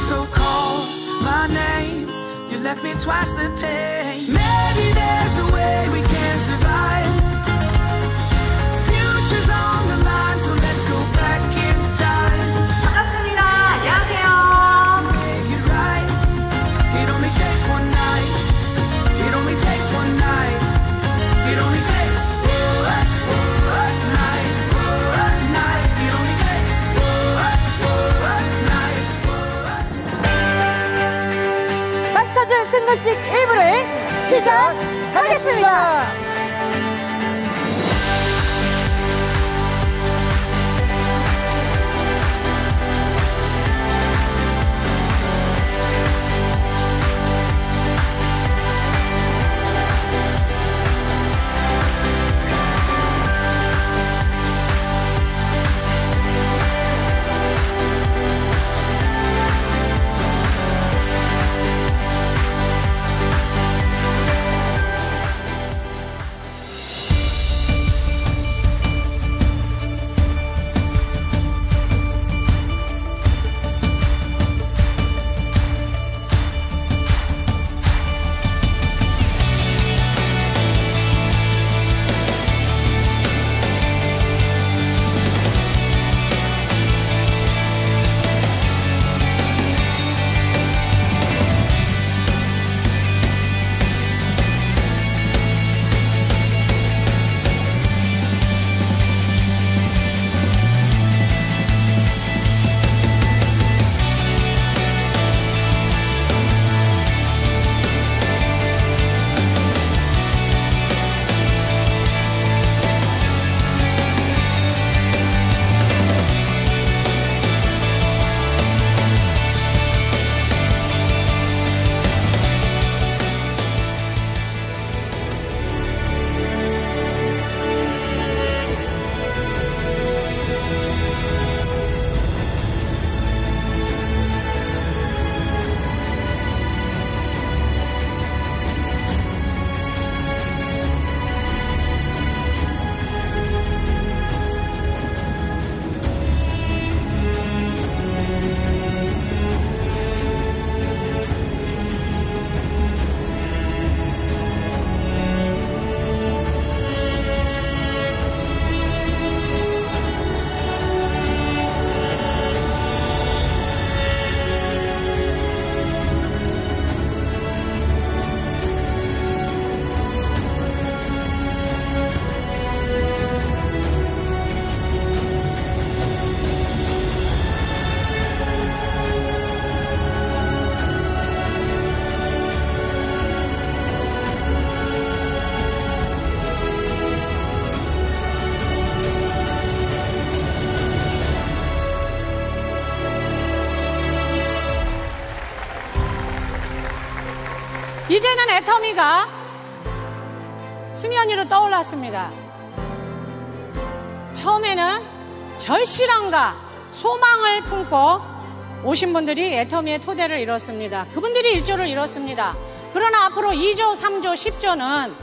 So call my name. You left me twice the pain. Maybe there's a way we can survive. Future's on the line, so let's go back in time. 반갑습니다. 안녕하세요. 마스터즈 승급식 1부를 시작하겠습니다. 이제는 애터미가 수면 위로 떠올랐습니다. 처음에는 절실함과 소망을 품고 오신 분들이 애터미의 토대를 이뤘습니다. 그분들이 1조를 이뤘습니다. 그러나 앞으로 2조, 3조, 10조는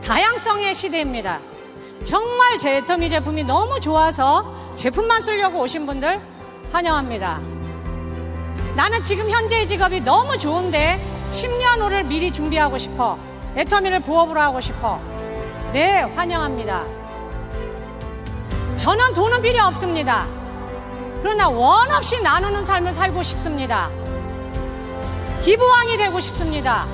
다양성의 시대입니다. 정말 제 애터미 제품이 너무 좋아서 제품만 쓰려고 오신 분들 환영합니다. 나는 지금 현재의 직업이 너무 좋은데 10년 후를 미리 준비하고 싶어. 애터미를 부업으로 하고 싶어. 네, 환영합니다. 저는 돈은 필요 없습니다. 그러나 원 없이 나누는 삶을 살고 싶습니다. 기부왕이 되고 싶습니다.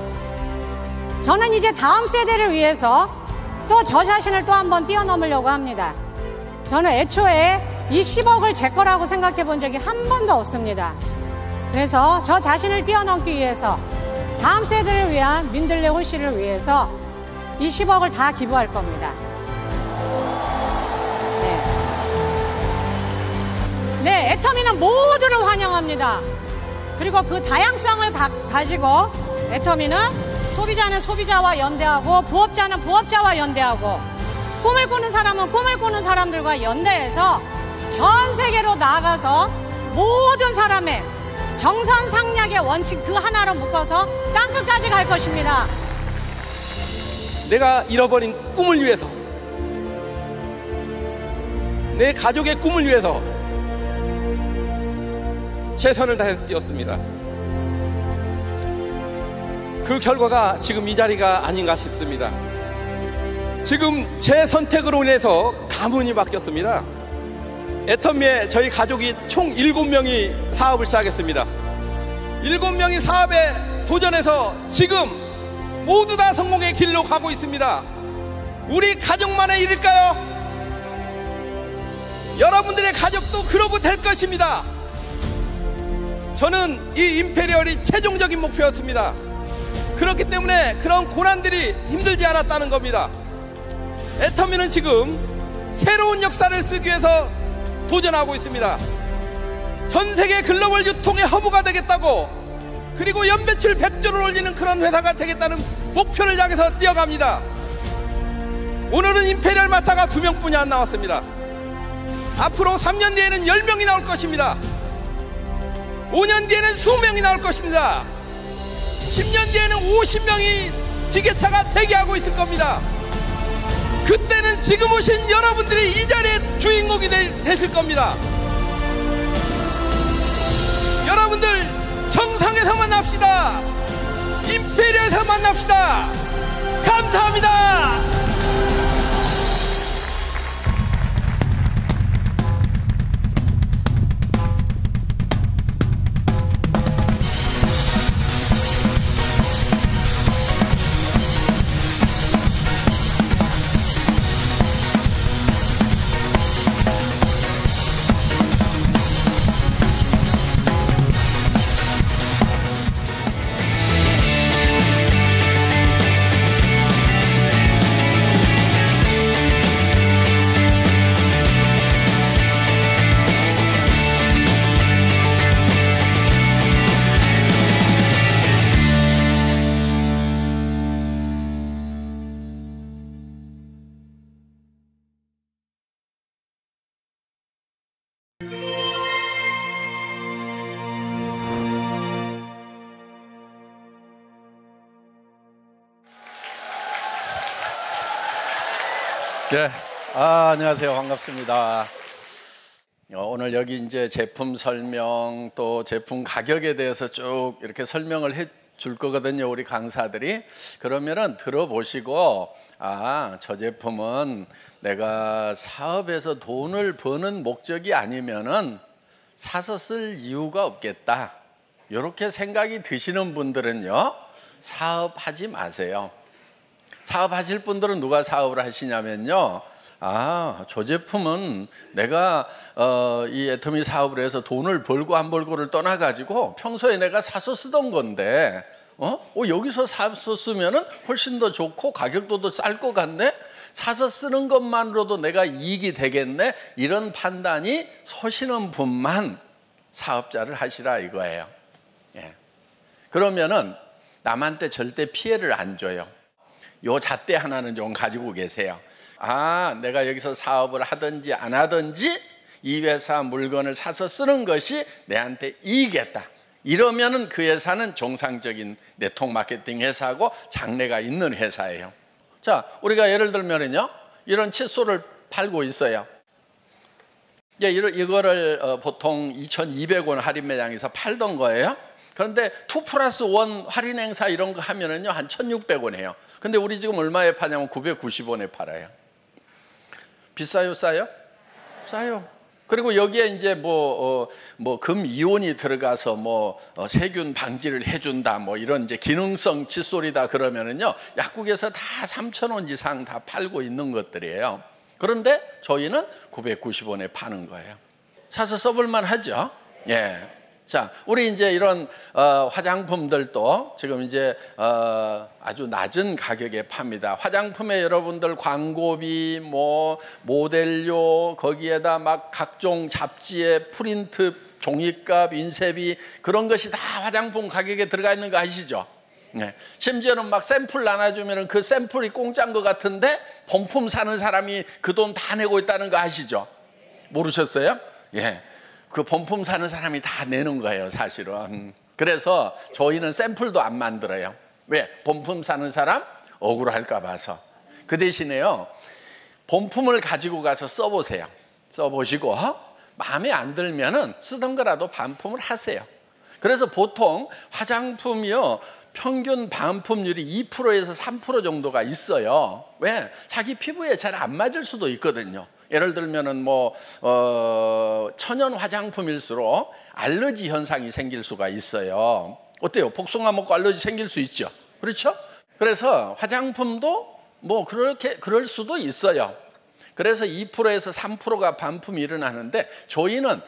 저는 이제 다음 세대를 위해서 또 저 자신을 또 한번 뛰어넘으려고 합니다. 저는 애초에 이 10억을 제 거라고 생각해 본 적이 한 번도 없습니다. 그래서 저 자신을 뛰어넘기 위해서 다음 세대를 위한 민들레 홀씨를 위해서 이 10억을 다 기부할 겁니다. 네, 애터미는 모두를 환영합니다. 그리고 그 다양성을 가지고 애터미는 소비자는 소비자와 연대하고 부업자는 부업자와 연대하고 꿈을 꾸는 사람은 꿈을 꾸는 사람들과 연대해서 전 세계로 나아가서 모든 사람의 정선상략의 원칙 그 하나로 묶어서 땅끝까지 갈 것입니다. 내가 잃어버린 꿈을 위해서, 내 가족의 꿈을 위해서 최선을 다해서 뛰었습니다. 그 결과가 지금 이 자리가 아닌가 싶습니다. 지금 제 선택으로 인해서 가문이 바뀌었습니다. 애터미에 저희 가족이 총 7명이 사업을 시작했습니다. 7명이 사업에 도전해서 지금 모두 다 성공의 길로 가고 있습니다. 우리 가족만의 일일까요? 여러분들의 가족도 그러고 될 것입니다. 저는 이 임페리얼이 최종적인 목표였습니다. 그렇기 때문에 그런 고난들이 힘들지 않았다는 겁니다. 애터미는 지금 새로운 역사를 쓰기 위해서 도전하고 있습니다. 전 세계 글로벌 유통의 허브가 되겠다고, 그리고 연매출 100조를 올리는 그런 회사가 되겠다는 목표를 향해서 뛰어갑니다. 오늘은 임페리얼 마타가 2명뿐이 안 나왔습니다. 앞으로 3년 뒤에는 10명이 나올 것입니다. 5년 뒤에는 20명이 나올 것입니다. 10년 뒤에는 50명이 지게차가 대기하고 있을 겁니다. 그때는 지금 오신 여러분들이 이 자리의 주인공이 되실 겁니다. 여러분들 정상에서 만납시다. 임페리얼에서 만납시다. 감사합니다. 네, 안녕하세요. 반갑습니다. 오늘 여기 이제 제품 설명 또 제품 가격에 대해서 쭉 이렇게 설명을 해 줄 거거든요, 우리 강사들이. 그러면은 들어보시고, 저 제품은 내가 사업에서 돈을 버는 목적이 아니면은 사서 쓸 이유가 없겠다, 이렇게 생각이 드시는 분들은요, 사업하지 마세요. 사업하실 분들은 누가 사업을 하시냐면요, 저 제품은 내가 이 애터미 사업을 해서 돈을 벌고 안 벌고를 떠나가지고 평소에 내가 사서 쓰던 건데 여기서 사서 쓰면은 훨씬 더 좋고 가격도 더 쌀 것 같네, 사서 쓰는 것만으로도 내가 이익이 되겠네, 이런 판단이 서시는 분만 사업자를 하시라 이거예요. 예. 그러면은 남한테 절대 피해를 안 줘요. 요 잣대 하나는 좀 가지고 계세요. 아, 내가 여기서 사업을 하든지 안 하든지 이 회사 물건을 사서 쓰는 것이 내한테 이익이겠다. 이러면은 그 회사는 정상적인 네트워크 마케팅 회사고 장래가 있는 회사예요. 자, 우리가 예를 들면은요, 이런 칫솔을 팔고 있어요. 이제 이거를 보통 2,200원 할인 매장에서 팔던 거예요. 그런데 2+1 할인 행사 이런 거 하면은요, 한 1,600원 해요. 근데 우리 지금 얼마에 파냐면 990원에 팔아요. 비싸요, 싸요? 싸요. 그리고 여기에 이제 금 이온이 들어가서 세균 방지를 해준다, 이런 이제 기능성 칫솔이다 그러면은요, 약국에서 다 3,000원 이상 다 팔고 있는 것들이에요. 그런데 저희는 990원에 파는 거예요. 사서 써볼만 하죠? 예. 자, 우리 이제 이런 화장품들도 지금 이제 아주 낮은 가격에 팝니다. 화장품에 여러분들 광고비, 모델료, 거기에다 막 각종 잡지의 프린트, 종이값, 인쇄비 그런 것이 다 화장품 가격에 들어가 있는 거 아시죠? 네. 심지어는 막 샘플 나눠주면 그 샘플이 공짜인 것 같은데 본품 사는 사람이 그 돈 다 내고 있다는 거 아시죠? 모르셨어요? 예. 그 본품 사는 사람이 다 내는 거예요, 사실은. 그래서 저희는 샘플도 안 만들어요. 왜? 본품 사는 사람 억울할까 봐서. 그 대신에요, 본품을 가지고 가서 써보세요. 써보시고 마음에 안 들면은 쓰던 거라도 반품을 하세요. 그래서 보통 화장품이요, 평균 반품률이 2%에서 3% 정도가 있어요. 왜? 자기 피부에 잘 안 맞을 수도 있거든요. 예를 들면은 천연 화장품일수록 알러지 현상이 생길 수가 있어요. 어때요? 복숭아 먹고 알러지 생길 수 있죠. 그렇죠? 그래서 화장품도 그럴 수도 있어요. 그래서 2%에서 3%가 반품이 일어나는데 저희는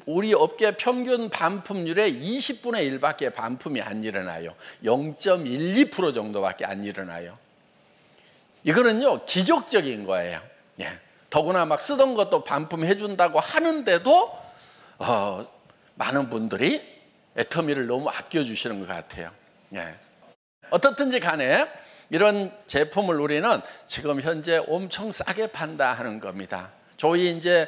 우리 업계 평균 반품률의 20분의 1밖에 반품이 안 일어나요. 0.12% 정도밖에 안 일어나요. 이거는요, 기적적인 거예요. 예. 더구나 막 쓰던 것도 반품해 준다고 하는데도 많은 분들이 애터미를 너무 아껴주시는 것 같아요. 예. 어떻든지 간에 이런 제품을 우리는 지금 현재 엄청 싸게 판다 하는 겁니다. 저희 이제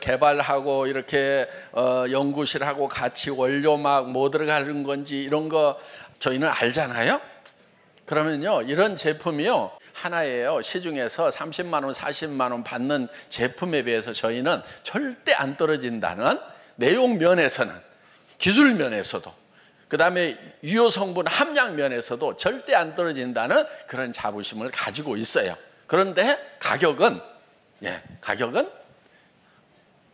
개발하고 이렇게 연구실하고 같이 원료 뭐 들어가는 건지 이런 거 저희는 알잖아요. 그러면요, 이런 제품이요, 하나예요. 시중에서 30만 원, 40만 원 받는 제품에 비해서 저희는 절대 안 떨어진다는 내용 면에서는, 기술 면에서도, 그 다음에 유효 성분 함량 면에서도 절대 안 떨어진다는 그런 자부심을 가지고 있어요. 그런데 가격은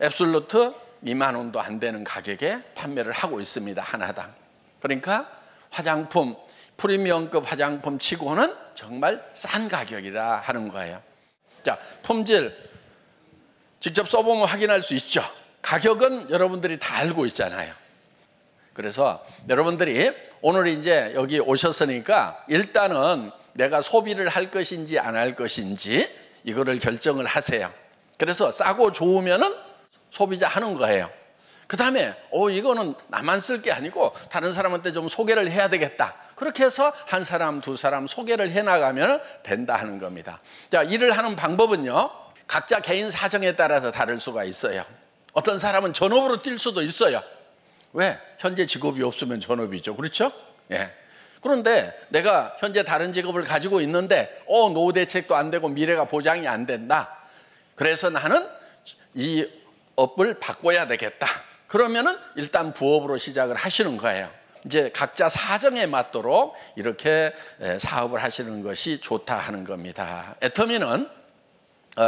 앱솔루트 2만 원도 안 되는 가격에 판매를 하고 있습니다, 하나당. 그러니까 화장품, 프리미엄급 화장품 치고는 정말 싼 가격이라 하는 거예요. 자, 품질 직접 써보면 확인할 수 있죠. 가격은 여러분들이 다 알고 있잖아요. 그래서 여러분들이 오늘 이제 여기 오셨으니까 일단은 내가 소비를 할 것인지 안 할 것인지 이거를 결정을 하세요. 그래서 싸고 좋으면은 소비자 하는 거예요. 그 다음에 이거는 나만 쓸 게 아니고 다른 사람한테 좀 소개를 해야 되겠다. 그렇게 해서 한 사람, 두 사람 소개를 해나가면 된다 하는 겁니다. 자, 일을 하는 방법은요, 각자 개인 사정에 따라서 다를 수가 있어요. 어떤 사람은 전업으로 뛸 수도 있어요. 왜? 현재 직업이 없으면 전업이죠. 그렇죠? 예. 그런데 내가 현재 다른 직업을 가지고 있는데 노후 대책도 안 되고 미래가 보장이 안 된다. 그래서 나는 이 업을 바꿔야 되겠다. 그러면은 일단 부업으로 시작을 하시는 거예요. 이제 각자 사정에 맞도록 이렇게 사업을 하시는 것이 좋다 하는 겁니다. 애터미는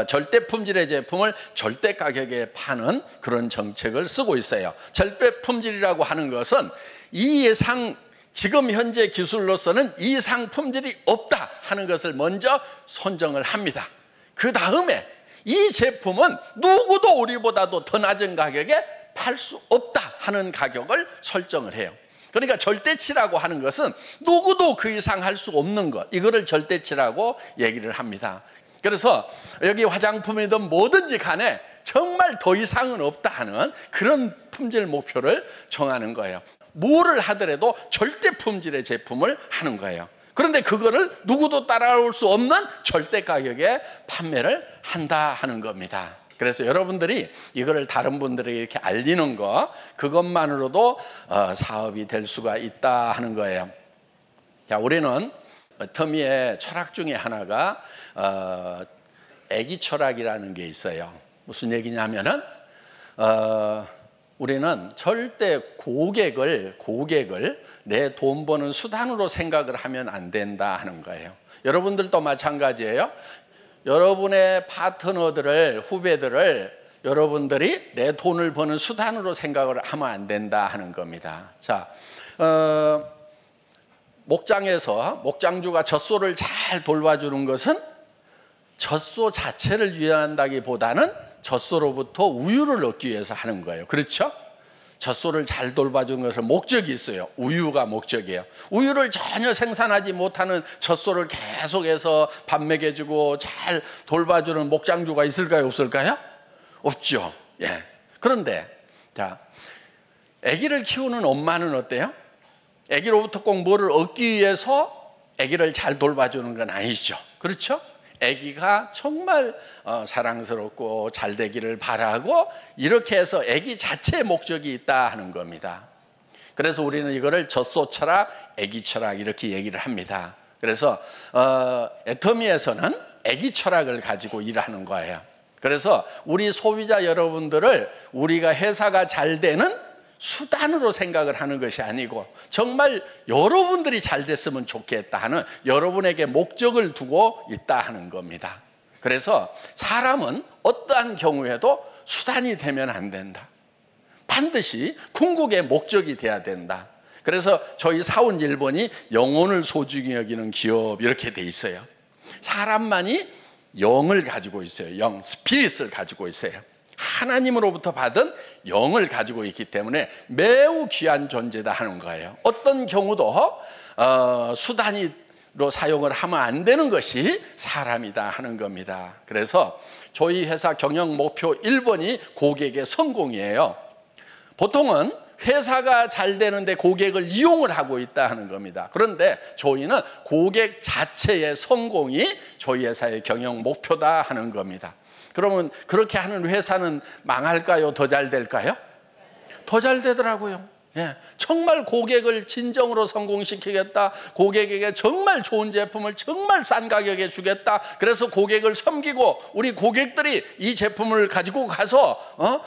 절대 품질의 제품을 절대 가격에 파는 그런 정책을 쓰고 있어요. 절대 품질이라고 하는 것은 이 이상, 지금 현재 기술로서는 이 이상 품질이 없다 하는 것을 먼저 선정을 합니다. 그 다음에 이 제품은 누구도 우리보다도 더 낮은 가격에 팔 수 없다 하는 가격을 설정을 해요. 그러니까 절대치라고 하는 것은 누구도 그 이상 할 수 없는 것, 이거를 절대치라고 얘기를 합니다. 그래서 여기 화장품이든 뭐든지 간에 정말 더 이상은 없다 하는 그런 품질 목표를 정하는 거예요. 뭐를 하더라도 절대 품질의 제품을 하는 거예요. 그런데 그거를 누구도 따라올 수 없는 절대 가격에 판매를 한다 하는 겁니다. 그래서 여러분들이 이거를 다른 분들에게 이렇게 알리는 거, 그것만으로도 사업이 될 수가 있다 하는 거예요. 자, 우리는 애터미의 철학 중에 하나가 애기 철학이라는 게 있어요. 무슨 얘기냐면은 우리는 절대 고객을 내 돈 버는 수단으로 생각을 하면 안 된다 하는 거예요. 여러분들도 마찬가지예요. 여러분의 파트너들을, 후배들을 여러분들이 내 돈을 버는 수단으로 생각을 하면 안 된다 하는 겁니다. 자, 목장에서 목장주가 젖소를 잘 돌봐주는 것은 젖소 자체를 위한다기보다는 젖소로부터 우유를 얻기 위해서 하는 거예요. 그렇죠? 젖소를 잘 돌봐주는 것은 목적이 있어요. 우유가 목적이에요. 우유를 전혀 생산하지 못하는 젖소를 계속해서 밥 먹여주고 잘 돌봐주는 목장주가 있을까요? 없을까요? 없죠. 예. 그런데 자, 아기를 키우는 엄마는 어때요? 아기로부터 꼭 뭐를 얻기 위해서 아기를 잘 돌봐주는 건 아니죠. 그렇죠? 아기가 정말 사랑스럽고 잘 되기를 바라고 이렇게 해서 아기 자체의 목적이 있다 하는 겁니다. 그래서 우리는 이거를 젖소 철학, 아기 철학 이렇게 얘기를 합니다. 그래서 애터미에서는 아기 철학을 가지고 일하는 거예요. 그래서 우리 소비자 여러분들을 우리가 회사가 잘 되는 수단으로 생각을 하는 것이 아니고 정말 여러분들이 잘 됐으면 좋겠다 하는 여러분에게 목적을 두고 있다 하는 겁니다. 그래서 사람은 어떠한 경우에도 수단이 되면 안 된다. 반드시 궁극의 목적이 돼야 된다. 그래서 저희 사원 1번이 영혼을 소중히 여기는 기업 이렇게 돼 있어요. 사람만이 영을 가지고 있어요. 영, 스피릿을 가지고 있어요. 하나님으로부터 받은 영을 가지고 있기 때문에 매우 귀한 존재다 하는 거예요. 어떤 경우도 수단으로 사용을 하면 안 되는 것이 사람이다 하는 겁니다. 그래서 저희 회사 경영 목표 1번이 고객의 성공이에요. 보통은 회사가 잘 되는데 고객을 이용을 하고 있다 하는 겁니다. 그런데 저희는 고객 자체의 성공이 저희 회사의 경영 목표다 하는 겁니다. 그러면 그렇게 하는 회사는 망할까요? 더 잘 될까요? 더 잘 되더라고요. 예, 정말 고객을 진정으로 성공시키겠다. 고객에게 정말 좋은 제품을 정말 싼 가격에 주겠다. 그래서 고객을 섬기고 우리 고객들이 이 제품을 가지고 가서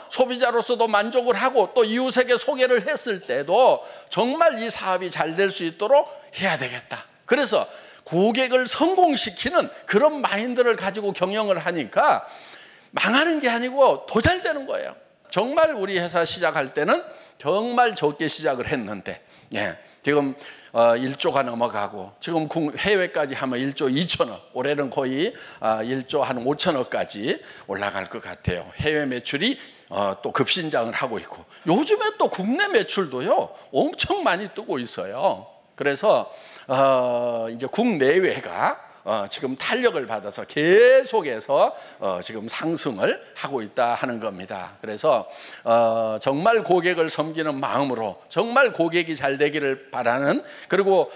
소비자로서도 만족을 하고 또 이웃에게 소개를 했을 때도 정말 이 사업이 잘 될 수 있도록 해야 되겠다. 그래서 고객을 성공시키는 그런 마인드를 가지고 경영을 하니까 망하는 게 아니고 더 잘 되는 거예요. 정말 우리 회사 시작할 때는 정말 적게 시작을 했는데 지금 1조가 넘어가고 지금 해외까지 하면 1조 2천억, 올해는 거의 1조 한 5천억까지 올라갈 것 같아요. 해외 매출이 또 급신장을 하고 있고 요즘에 또 국내 매출도요 엄청 많이 뜨고 있어요. 그래서 이제 국내외가 지금 탄력을 받아서 계속해서 지금 상승을 하고 있다 하는 겁니다. 그래서 정말 고객을 섬기는 마음으로 정말 고객이 잘 되기를 바라는 그리고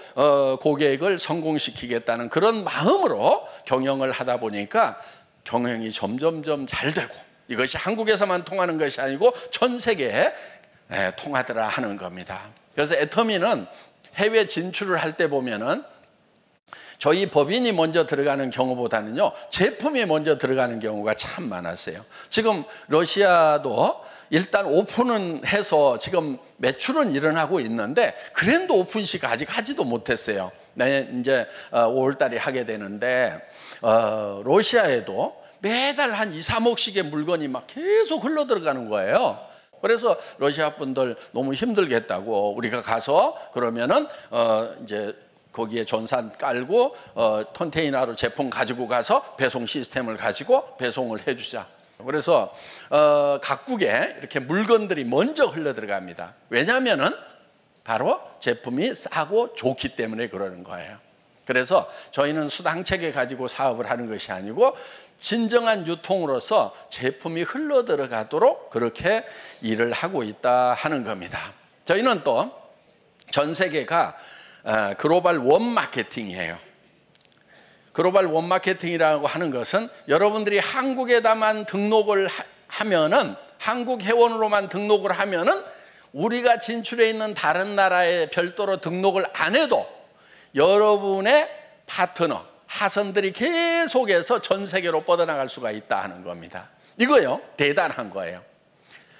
고객을 성공시키겠다는 그런 마음으로 경영을 하다 보니까 경영이 점점점 잘 되고 이것이 한국에서만 통하는 것이 아니고 전 세계에 통하더라 하는 겁니다. 그래서 애터미는 해외 진출을 할 때 보면은 저희 법인이 먼저 들어가는 경우보다는요 제품이 먼저 들어가는 경우가 참 많았어요. 지금 러시아도 일단 오픈은 해서 지금 매출은 일어나고 있는데 그랜드 오픈식 아직 하지도 못했어요. 이제 5월달에 하게 되는데 러시아에도 매달 한 2, 3억씩의 물건이 막 계속 흘러 들어가는 거예요. 그래서 러시아 분들 너무 힘들겠다고 우리가 가서 그러면은 이제 거기에 전산 깔고 컨테이너로 제품 가지고 가서 배송 시스템을 가지고 배송을 해주자. 그래서 각국에 이렇게 물건들이 먼저 흘러 들어갑니다. 왜냐하면은 바로 제품이 싸고 좋기 때문에 그러는 거예요. 그래서 저희는 수당체계 가지고 사업을 하는 것이 아니고 진정한 유통으로서 제품이 흘러 들어가도록 그렇게 일을 하고 있다 하는 겁니다. 저희는 또 전 세계가 글로벌 원 마케팅이에요. 글로벌 원 마케팅이라고 하는 것은 여러분들이 한국에다만 등록을 하면은, 한국 회원으로만 등록을 하면은 우리가 진출해 있는 다른 나라에 별도로 등록을 안 해도 여러분의 파트너, 하선들이 계속해서 전 세계로 뻗어나갈 수가 있다 하는 겁니다. 이거요, 대단한 거예요.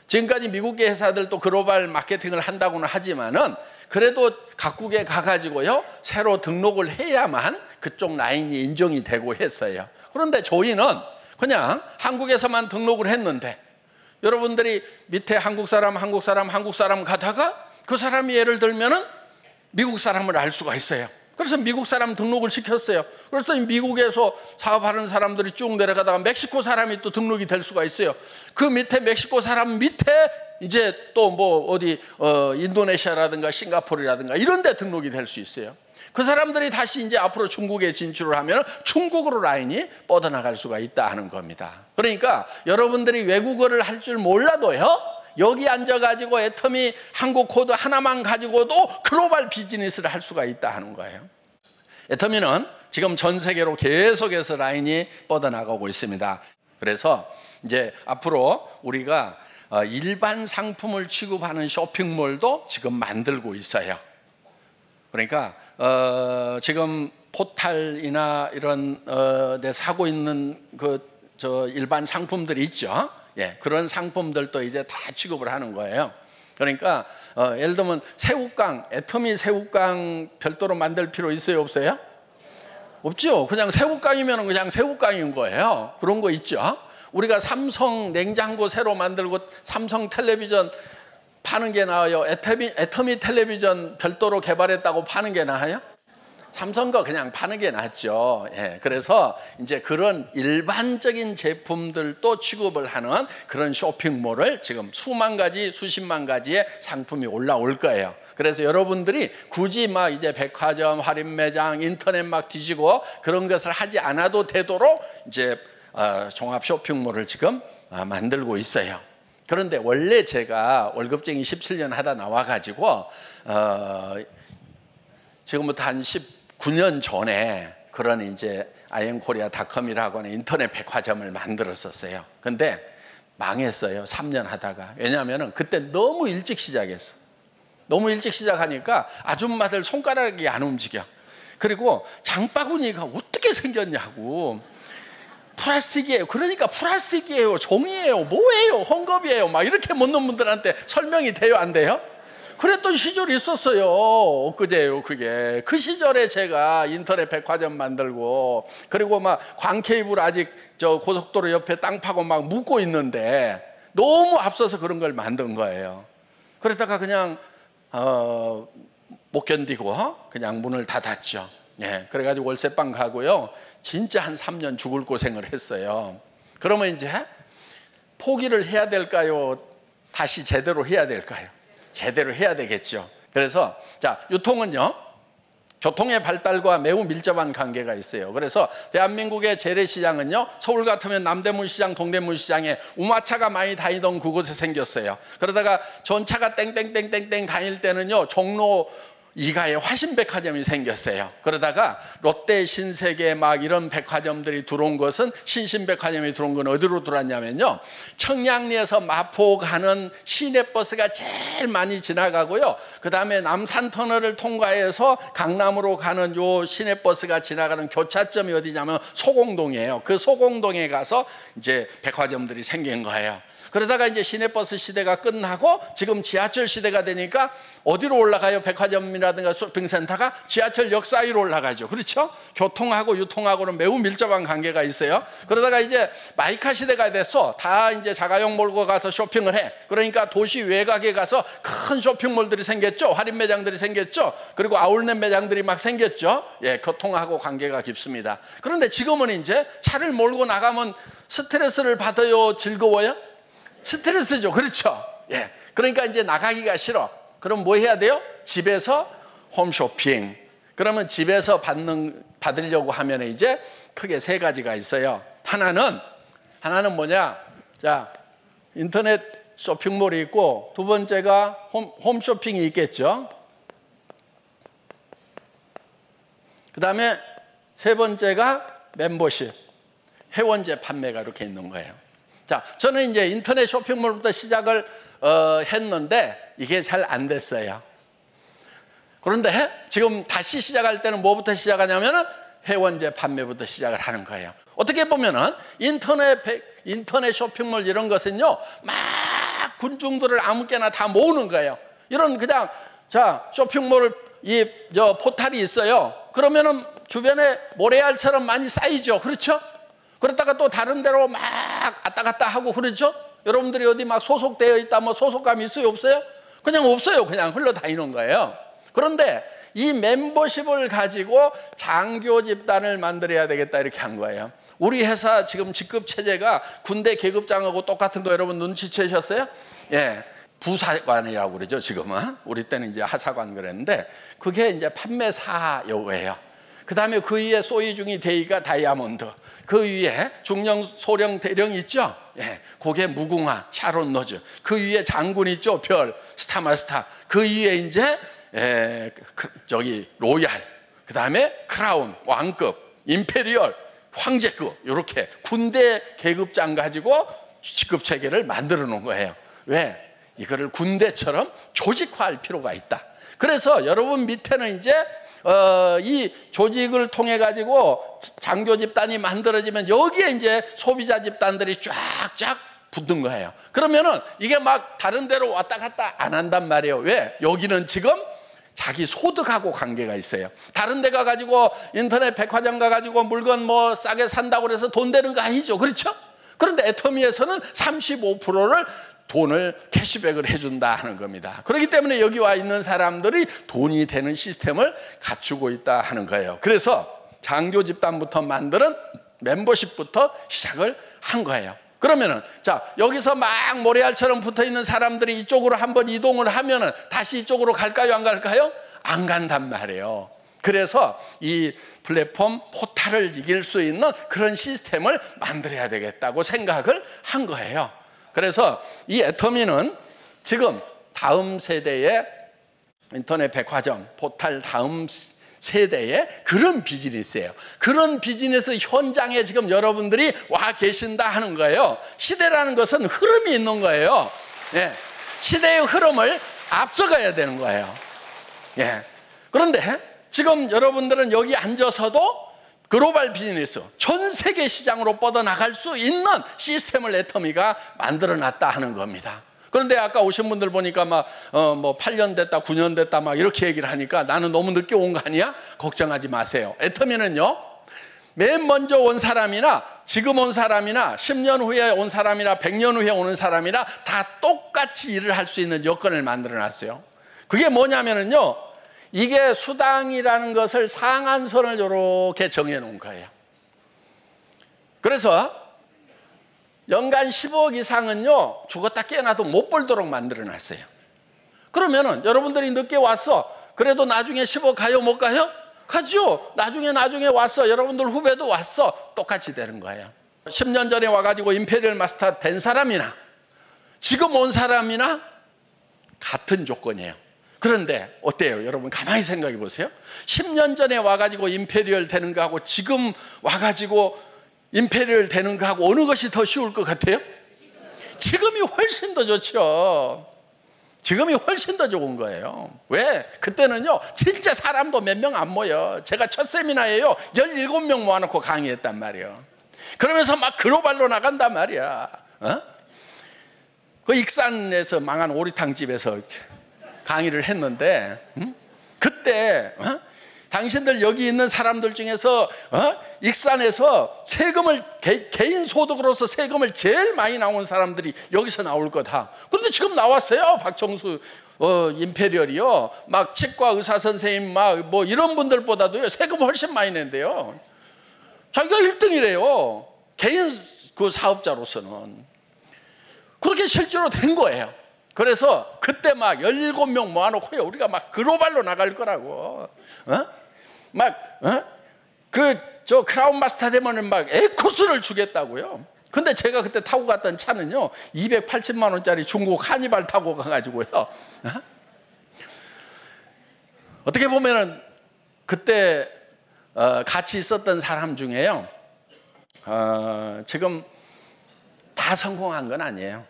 지금까지 미국계 회사들도 글로벌 마케팅을 한다고는 하지만은 그래도 각국에 가가지고요, 새로 등록을 해야만 그쪽 라인이 인정이 되고 했어요. 그런데 저희는 그냥 한국에서만 등록을 했는데, 여러분들이 밑에 한국 사람 가다가 그 사람이 예를 들면은 미국 사람을 알 수가 있어요. 그래서 미국 사람 등록을 시켰어요. 그래서 미국에서 사업하는 사람들이 쭉 내려가다가 멕시코 사람이 또 등록이 될 수가 있어요. 그 밑에 멕시코 사람 밑에 이제 또 뭐 어디 인도네시아라든가 싱가포르라든가 이런 데 등록이 될 수 있어요. 그 사람들이 다시 이제 앞으로 중국에 진출을 하면 중국으로 라인이 뻗어나갈 수가 있다 하는 겁니다. 그러니까 여러분들이 외국어를 할 줄 몰라도요, 여기 앉아가지고 애터미 한국 코드 하나만 가지고도 글로벌 비즈니스를 할 수가 있다 하는 거예요. 애터미는 지금 전 세계로 계속해서 라인이 뻗어나가고 있습니다. 그래서 이제 앞으로 우리가 일반 상품을 취급하는 쇼핑몰도 지금 만들고 있어요. 그러니까 지금 포탈이나 이런 데 사고 있는 저 일반 상품들이 있죠. 예, 그런 상품들도 이제 다 취급을 하는 거예요. 그러니까 예를 들면 새우깡, 애터미 새우깡 별도로 만들 필요 있어요, 없어요? 없죠. 그냥 새우깡이면 그냥 새우깡인 거예요. 그런 거 있죠. 우리가 삼성 냉장고 새로 만들고 삼성 텔레비전 파는 게 나아요? 애터미 텔레비전 별도로 개발했다고 파는 게 나아요? 삼성 거 그냥 파는 게 낫죠. 예, 그래서 이제 그런 일반적인 제품들도 취급을 하는 그런 쇼핑몰을 지금 수만 가지, 수십만 가지의 상품이 올라올 거예요. 그래서 여러분들이 굳이 막 이제 백화점, 할인 매장, 인터넷 막 뒤지고 그런 것을 하지 않아도 되도록 이제 종합 쇼핑몰을 지금 만들고 있어요. 그런데 원래 제가 월급쟁이 17년 하다 나와가지고 지금부터 한 19년 전에 그런 이제 iamkorea.com이라고 하는 인터넷 백화점을 만들었었어요. 근데 망했어요. 3년 하다가. 왜냐하면 그때 너무 일찍 시작했어. 너무 일찍 시작하니까 아줌마들 손가락이 안 움직여. 그리고 장바구니가 어떻게 생겼냐고. 플라스틱이에요. 그러니까 플라스틱이에요. 종이에요. 뭐예요? 헝겊이에요. 막 이렇게 묻는 분들한테 설명이 돼요? 안 돼요? 그랬던 시절이 있었어요. 엊그제요, 그게. 그 시절에 제가 인터넷 백화점 만들고, 그리고 막 광케이블 아직 저 고속도로 옆에 땅 파고 막 묻고 있는데 너무 앞서서 그런 걸 만든 거예요. 그러다가 그냥 못 견디고 그냥 문을 닫았죠. 예, 그래가지고 월세방 가고요. 진짜 한 3년 죽을 고생을 했어요. 그러면 이제 포기를 해야 될까요? 다시 제대로 해야 될까요? 제대로 해야 되겠죠. 그래서 자, 유통은요, 교통의 발달과 매우 밀접한 관계가 있어요. 그래서 대한민국의 재래시장은요, 서울 같으면 남대문 시장, 동대문 시장에 우마차가 많이 다니던 그곳에 생겼어요. 그러다가 전차가 땡땡땡땡땡 다닐 때는요, 종로 2가에 화신백화점이 생겼어요. 그러다가 롯데, 신세계 막 이런 백화점들이 들어온 것은, 신신백화점이 들어온 건 어디로 들어왔냐면요, 청량리에서 마포 가는 시내버스가 제일 많이 지나가고요, 그 다음에 남산터널을 통과해서 강남으로 가는 요 시내버스가 지나가는 교차점이 어디냐면 소공동이에요. 그 소공동에 가서 이제 백화점들이 생긴 거예요. 그러다가 이제 시내버스 시대가 끝나고 지금 지하철 시대가 되니까 어디로 올라가요? 백화점이라든가 쇼핑센터가 지하철역 사이로 올라가죠. 그렇죠? 교통하고 유통하고는 매우 밀접한 관계가 있어요. 그러다가 이제 마이카 시대가 돼서 다 이제 자가용 몰고 가서 쇼핑을 해. 그러니까 도시 외곽에 가서 큰 쇼핑몰들이 생겼죠. 할인 매장들이 생겼죠. 그리고 아울렛 매장들이 막 생겼죠. 예, 교통하고 관계가 깊습니다. 그런데 지금은 이제 차를 몰고 나가면 스트레스를 받아요? 즐거워요? 스트레스죠. 그렇죠? 예. 그러니까 이제 나가기가 싫어. 그럼 뭐 해야 돼요? 집에서 홈쇼핑. 그러면 집에서 받으려고 하면 이제 크게 3가지가 있어요. 하나는 뭐냐? 자, 인터넷 쇼핑몰이 있고, 두 번째가 홈쇼핑이 있겠죠. 그 다음에 세 번째가 멤버십, 회원제 판매가 이렇게 있는 거예요. 자, 저는 이제 인터넷 쇼핑몰부터 시작을 했는데 이게 잘 안 됐어요. 그런데 지금 다시 시작할 때는 뭐부터 시작하냐면은 회원제 판매부터 시작을 하는 거예요. 어떻게 보면은 인터넷 쇼핑몰 이런 것은요, 막 군중들을 아무개나 다 모으는 거예요. 이런 그냥 자 쇼핑몰 포탈이 있어요. 그러면은 주변에 모래알처럼 많이 쌓이죠. 그렇죠? 그러다가 또 다른 데로 막 왔다 갔다 하고 그러죠? 여러분들이 어디 막 소속되어 있다, 뭐 소속감이 있어요? 없어요? 그냥 없어요. 그냥 흘러다니는 거예요. 그런데 이 멤버십을 가지고 장교 집단을 만들어야 되겠다 이렇게 한 거예요. 우리 회사 지금 직급 체제가 군대 계급장하고 똑같은 거 여러분 눈치채셨어요? 예. 부사관이라고 그러죠, 지금은. 우리 때는 이제 하사관 그랬는데, 그게 이제 판매사예요. 그 다음에 그 위에 소위중이 대위가 다이아몬드, 그 위에 중령, 소령, 대령 있죠? 예. 그게 무궁화, 샤론 노즈. 그 위에 장군 있죠? 별, 스타마스타. 그 위에 이제, 로얄. 그 다음에 크라운, 왕급, 임페리얼, 황제급. 이렇게 군대 계급장 가지고 직급 체계를 만들어 놓은 거예요. 왜? 이거를 군대처럼 조직화할 필요가 있다. 그래서 여러분 밑에는 이제 이 조직을 통해 가지고 장교 집단이 만들어지면 여기에 이제 소비자 집단들이 쫙쫙 붙는 거예요. 그러면은 이게 막 다른 데로 왔다 갔다 안 한단 말이에요. 왜? 여기는 지금 자기 소득하고 관계가 있어요. 다른 데 가가지고 인터넷 백화점 가가지고 물건 뭐 싸게 산다고 그래서 돈 되는 거 아니죠. 그렇죠? 그런데 애터미에서는 35%를 돈을 캐시백을 해준다 하는 겁니다. 그렇기 때문에 여기 와 있는 사람들이 돈이 되는 시스템을 갖추고 있다 하는 거예요. 그래서 장교 집단부터 만드는 멤버십부터 시작을 한 거예요. 그러면은 자 여기서 막 모래알처럼 붙어 있는 사람들이 이쪽으로 한번 이동을 하면은 다시 이쪽으로 갈까요? 안 갈까요? 안 간단 말이에요. 그래서 이 플랫폼 포탈을 이길 수 있는 그런 시스템을 만들어야 되겠다고 생각을 한 거예요. 그래서 이 애터미는 지금 다음 세대의 인터넷 백화점 포탈 다음 세대의 그런 비즈니스예요. 그런 비즈니스 현장에 지금 여러분들이 와 계신다 하는 거예요. 시대라는 것은 흐름이 있는 거예요. 예. 시대의 흐름을 앞서가야 되는 거예요. 예. 그런데 지금 여러분들은 여기 앉아서도 글로벌 비즈니스, 전 세계 시장으로 뻗어나갈 수 있는 시스템을 애터미가 만들어놨다 하는 겁니다. 그런데 아까 오신 분들 보니까 막 뭐 8년 됐다 9년 됐다 막 이렇게 얘기를 하니까 나는 너무 늦게 온 거 아니야? 걱정하지 마세요. 애터미는요 맨 먼저 온 사람이나 지금 온 사람이나 10년 후에 온 사람이나 100년 후에 오는 사람이나 다 똑같이 일을 할 수 있는 여건을 만들어놨어요. 그게 뭐냐면요 이게 수당이라는 것을 상한선을 이렇게 정해놓은 거예요. 그래서 연간 10억 이상은요 죽었다 깨어나도 못 벌도록 만들어놨어요. 그러면은 여러분들이 늦게 왔어. 그래도 나중에 10억 가요 못 가요? 가죠. 나중에 왔어. 여러분들 후배도 왔어. 똑같이 되는 거예요. 10년 전에 와가지고 임페리얼 마스터 된 사람이나 지금 온 사람이나 같은 조건이에요. 그런데 어때요? 여러분 가만히 생각해 보세요. 10년 전에 와가지고 임페리얼 되는 거하고 지금 와가지고 임페리얼 되는 거하고 어느 것이 더 쉬울 것 같아요? 지금이 훨씬 더 좋죠. 지금이 훨씬 더 좋은 거예요. 왜? 그때는요 진짜 사람도 몇 명 안 모여. 제가 첫 세미나에요 17명 모아놓고 강의했단 말이에요. 그러면서 막 글로벌로 나간단 말이야. 그 익산에서 망한 오리탕집에서 강의를 했는데 그때 당신들 여기 있는 사람들 중에서 익산에서 세금을 개인 소득으로서 세금을 제일 많이 나온 사람들이 여기서 나올 거다. 그런데 지금 나왔어요. 박정수 임페리얼이요. 막 치과 의사 선생님 막 뭐 이런 분들보다도요 세금 훨씬 많이 낸대요. 자기가 1등이래요. 개인 그 사업자로서는. 그렇게 실제로 된 거예요. 그래서 그때 막 17명 모아놓고요 우리가 막 글로벌로 나갈 거라고 저 크라운 마스터 되면은 막 에코스를 주겠다고요. 근데 제가 그때 타고 갔던 차는요 280만 원짜리 중국 하니발 타고 가가지고요 어떻게 보면은 그때 같이 있었던 사람 중에요. 지금 다 성공한 건 아니에요.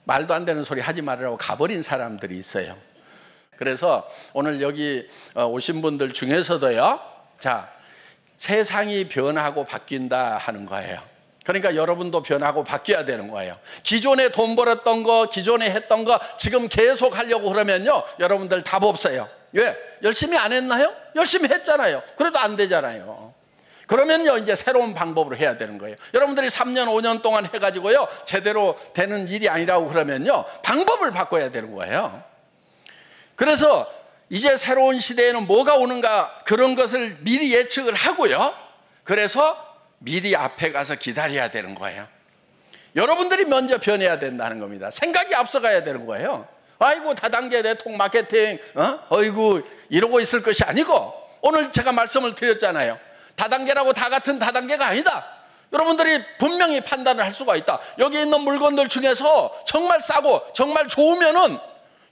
말도 안 되는 소리 하지 말으라고 가버린 사람들이 있어요. 그래서 오늘 여기 오신 분들 중에서도요, 자, 세상이 변하고 바뀐다 하는 거예요. 그러니까 여러분도 변하고 바뀌어야 되는 거예요. 기존에 돈 벌었던 거, 기존에 했던 거 지금 계속 하려고 그러면요, 여러분들 답 없어요. 왜? 열심히 안 했나요? 열심히 했잖아요. 그래도 안 되잖아요. 그러면요, 이제 새로운 방법으로 해야 되는 거예요. 여러분들이 3년, 5년 동안 해가지고요, 제대로 되는 일이 아니라고 그러면요, 방법을 바꿔야 되는 거예요. 그래서 이제 새로운 시대에는 뭐가 오는가, 그런 것을 미리 예측을 하고요, 그래서 미리 앞에 가서 기다려야 되는 거예요. 여러분들이 먼저 변해야 된다는 겁니다. 생각이 앞서가야 되는 거예요. 아이고, 다단계 네트워크 마케팅, 어이구, 이러고 있을 것이 아니고, 오늘 제가 말씀을 드렸잖아요. 다단계라고 다 같은 다단계가 아니다. 여러분들이 분명히 판단을 할 수가 있다. 여기 있는 물건들 중에서 정말 싸고 정말 좋으면은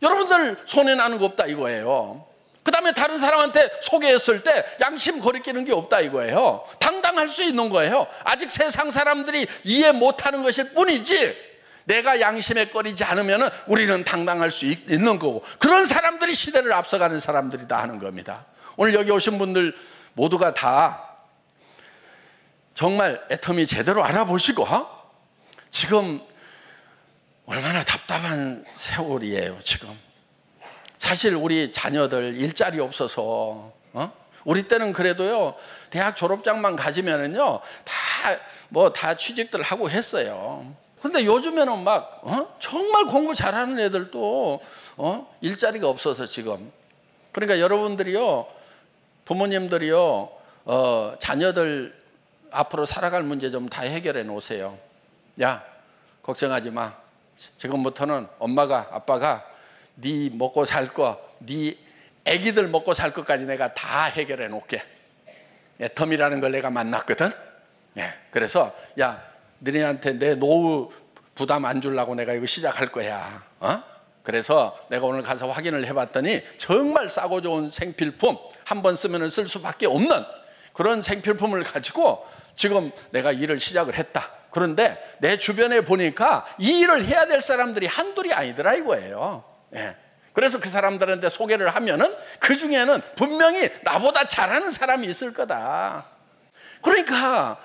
여러분들 손해나는 거 없다 이거예요. 그 다음에 다른 사람한테 소개했을 때 양심 거리끼는 게 없다 이거예요. 당당할 수 있는 거예요. 아직 세상 사람들이 이해 못하는 것일 뿐이지, 내가 양심에 꺼리지 않으면 우리는 당당할 수 있는 거고, 그런 사람들이 시대를 앞서가는 사람들이다 하는 겁니다. 오늘 여기 오신 분들 모두가 다 정말 애터미 제대로 알아보시고, 지금 얼마나 답답한 세월이에요. 지금 사실 우리 자녀들 일자리 없어서, 우리 때는 그래도요, 대학 졸업장만 가지면은요, 다 취직들 하고 했어요. 근데 요즘에는 막 정말 공부 잘하는 애들도 일자리가 없어서 지금. 그러니까 여러분들이요, 부모님들이요, 자녀들 앞으로 살아갈 문제 좀 다 해결해 놓으세요. 야, 걱정하지 마. 지금부터는 엄마가, 아빠가 네 먹고 살 거, 네 애기들 먹고 살 것까지 내가 다 해결해 놓을게. 애텀이라는 걸 내가 만났거든. 네, 그래서 야, 너네한테 내 노후 부담 안 주려고 내가 이거 시작할 거야. 그래서 내가 오늘 가서 확인을 해봤더니 정말 싸고 좋은 생필품, 한 번 쓰면 쓸 수밖에 없는 그런 생필품을 가지고 지금 내가 일을 시작을 했다. 그런데 내 주변에 보니까 이 일을 해야 될 사람들이 한둘이 아니더라 이거예요. 예. 그래서 그 사람들한테 소개를 하면은 그 중에는 분명히 나보다 잘하는 사람이 있을 거다. 그러니까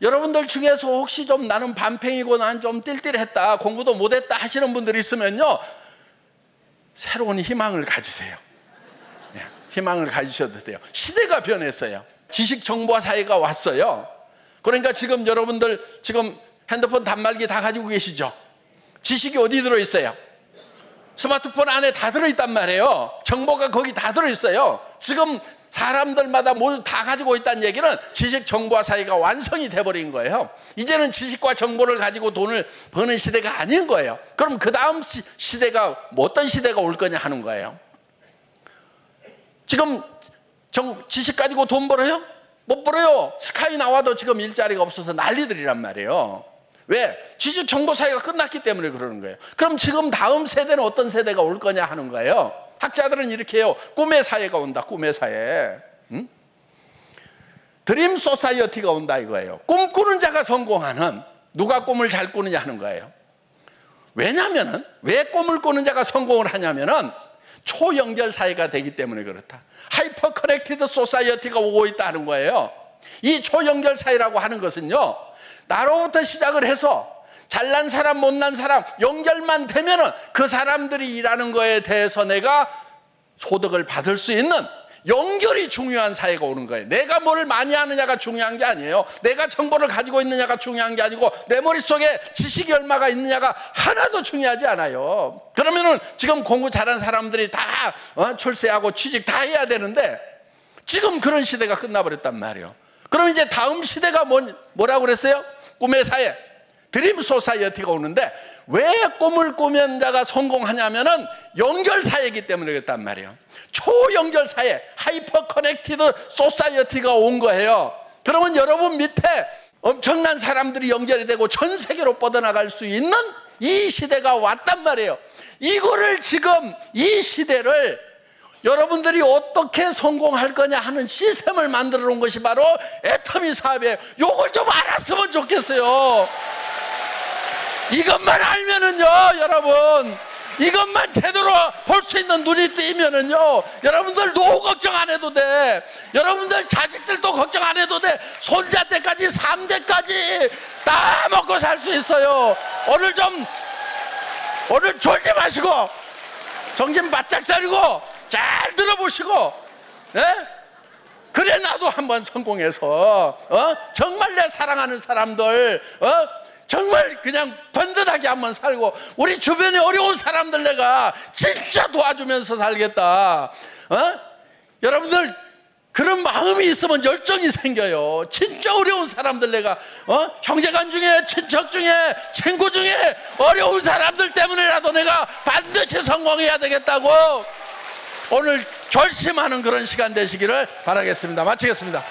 여러분들 중에서 혹시 좀 나는 반팽이고 난 좀 띨띨했다, 공부도 못했다 하시는 분들이 있으면요, 새로운 희망을 가지세요. 예. 희망을 가지셔도 돼요. 시대가 변했어요. 지식 정보화 사회가 왔어요. 그러니까 지금 여러분들 지금 핸드폰 단말기 다 가지고 계시죠? 지식이 어디 들어있어요? 스마트폰 안에 다 들어있단 말이에요. 정보가 거기 다 들어있어요. 지금 사람들마다 모두 다 가지고 있다는 얘기는 지식 정보화 사회가 완성이 돼버린 거예요. 이제는 지식과 정보를 가지고 돈을 버는 시대가 아닌 거예요. 그럼 그 다음 시대가 어떤 시대가 올 거냐 하는 거예요. 지금 지식 가지고 돈 벌어요? 못 벌어요. 스카이 나와도 지금 일자리가 없어서 난리들이란 말이에요. 왜? 지식 정보 사회가 끝났기 때문에 그러는 거예요. 그럼 지금 다음 세대는 어떤 세대가 올 거냐 하는 거예요. 학자들은 이렇게 해요. 꿈의 사회가 온다. 꿈의 사회. 드림 소사이어티가 온다 이거예요. 꿈꾸는 자가 성공하는, 누가 꿈을 잘 꾸느냐 하는 거예요. 왜냐면은, 왜 꿈을 꾸는 자가 성공을 하냐면은 초연결 사회가 되기 때문에 그렇다. 하이퍼 커넥티드 소사이어티가 오고 있다는 거예요. 이 초연결 사회라고 하는 것은요, 나로부터 시작을 해서 잘난 사람 못난 사람 연결만 되면은 그 사람들이 일하는 거에 대해서 내가 소득을 받을 수 있는 연결이 중요한 사회가 오는 거예요. 내가 뭐를 많이 하느냐가 중요한 게 아니에요. 내가 정보를 가지고 있느냐가 중요한 게 아니고 내 머릿속에 지식이 얼마가 있느냐가 하나도 중요하지 않아요. 그러면은 지금 공부 잘한 사람들이 다 출세하고 취직 다 해야 되는데 지금 그런 시대가 끝나버렸단 말이에요. 그럼 이제 다음 시대가 뭐라고 그랬어요? 꿈의 사회, 드림 소사이어티가 오는데, 왜 꿈을 꾸면 자가 성공하냐면은 연결 사회이기 때문에 그랬단 말이에요. 초연결 사회, 하이퍼 커넥티드 소사이어티가 온 거예요. 그러면 여러분 밑에 엄청난 사람들이 연결이 되고 전 세계로 뻗어나갈 수 있는 이 시대가 왔단 말이에요. 이거를 지금 이 시대를 여러분들이 어떻게 성공할 거냐 하는 시스템을 만들어 놓은 것이 바로 애터미 사업이에요. 요걸 좀 알았으면 좋겠어요. 이것만 알면은요, 여러분, 이것만 제대로 볼 수 있는 눈이 뜨이면은요, 여러분들 노후 걱정 안 해도 돼. 여러분들 자식들도 걱정 안 해도 돼. 손자 때까지 3대까지 다 먹고 살 수 있어요. 오늘 졸지 마시고 정신 바짝 차리고 잘 들어보시고, 예? 그래 나도 한번 성공해서 정말 내 사랑하는 사람들 정말 그냥 번듯하게 한번 살고 우리 주변에 어려운 사람들 내가 진짜 도와주면서 살겠다. 여러분들 그런 마음이 있으면 열정이 생겨요. 진짜 어려운 사람들 내가 형제간 중에 친척 중에 친구 중에 어려운 사람들 때문에라도 내가 반드시 성공해야 되겠다고 오늘 결심하는 그런 시간 되시기를 바라겠습니다. 마치겠습니다.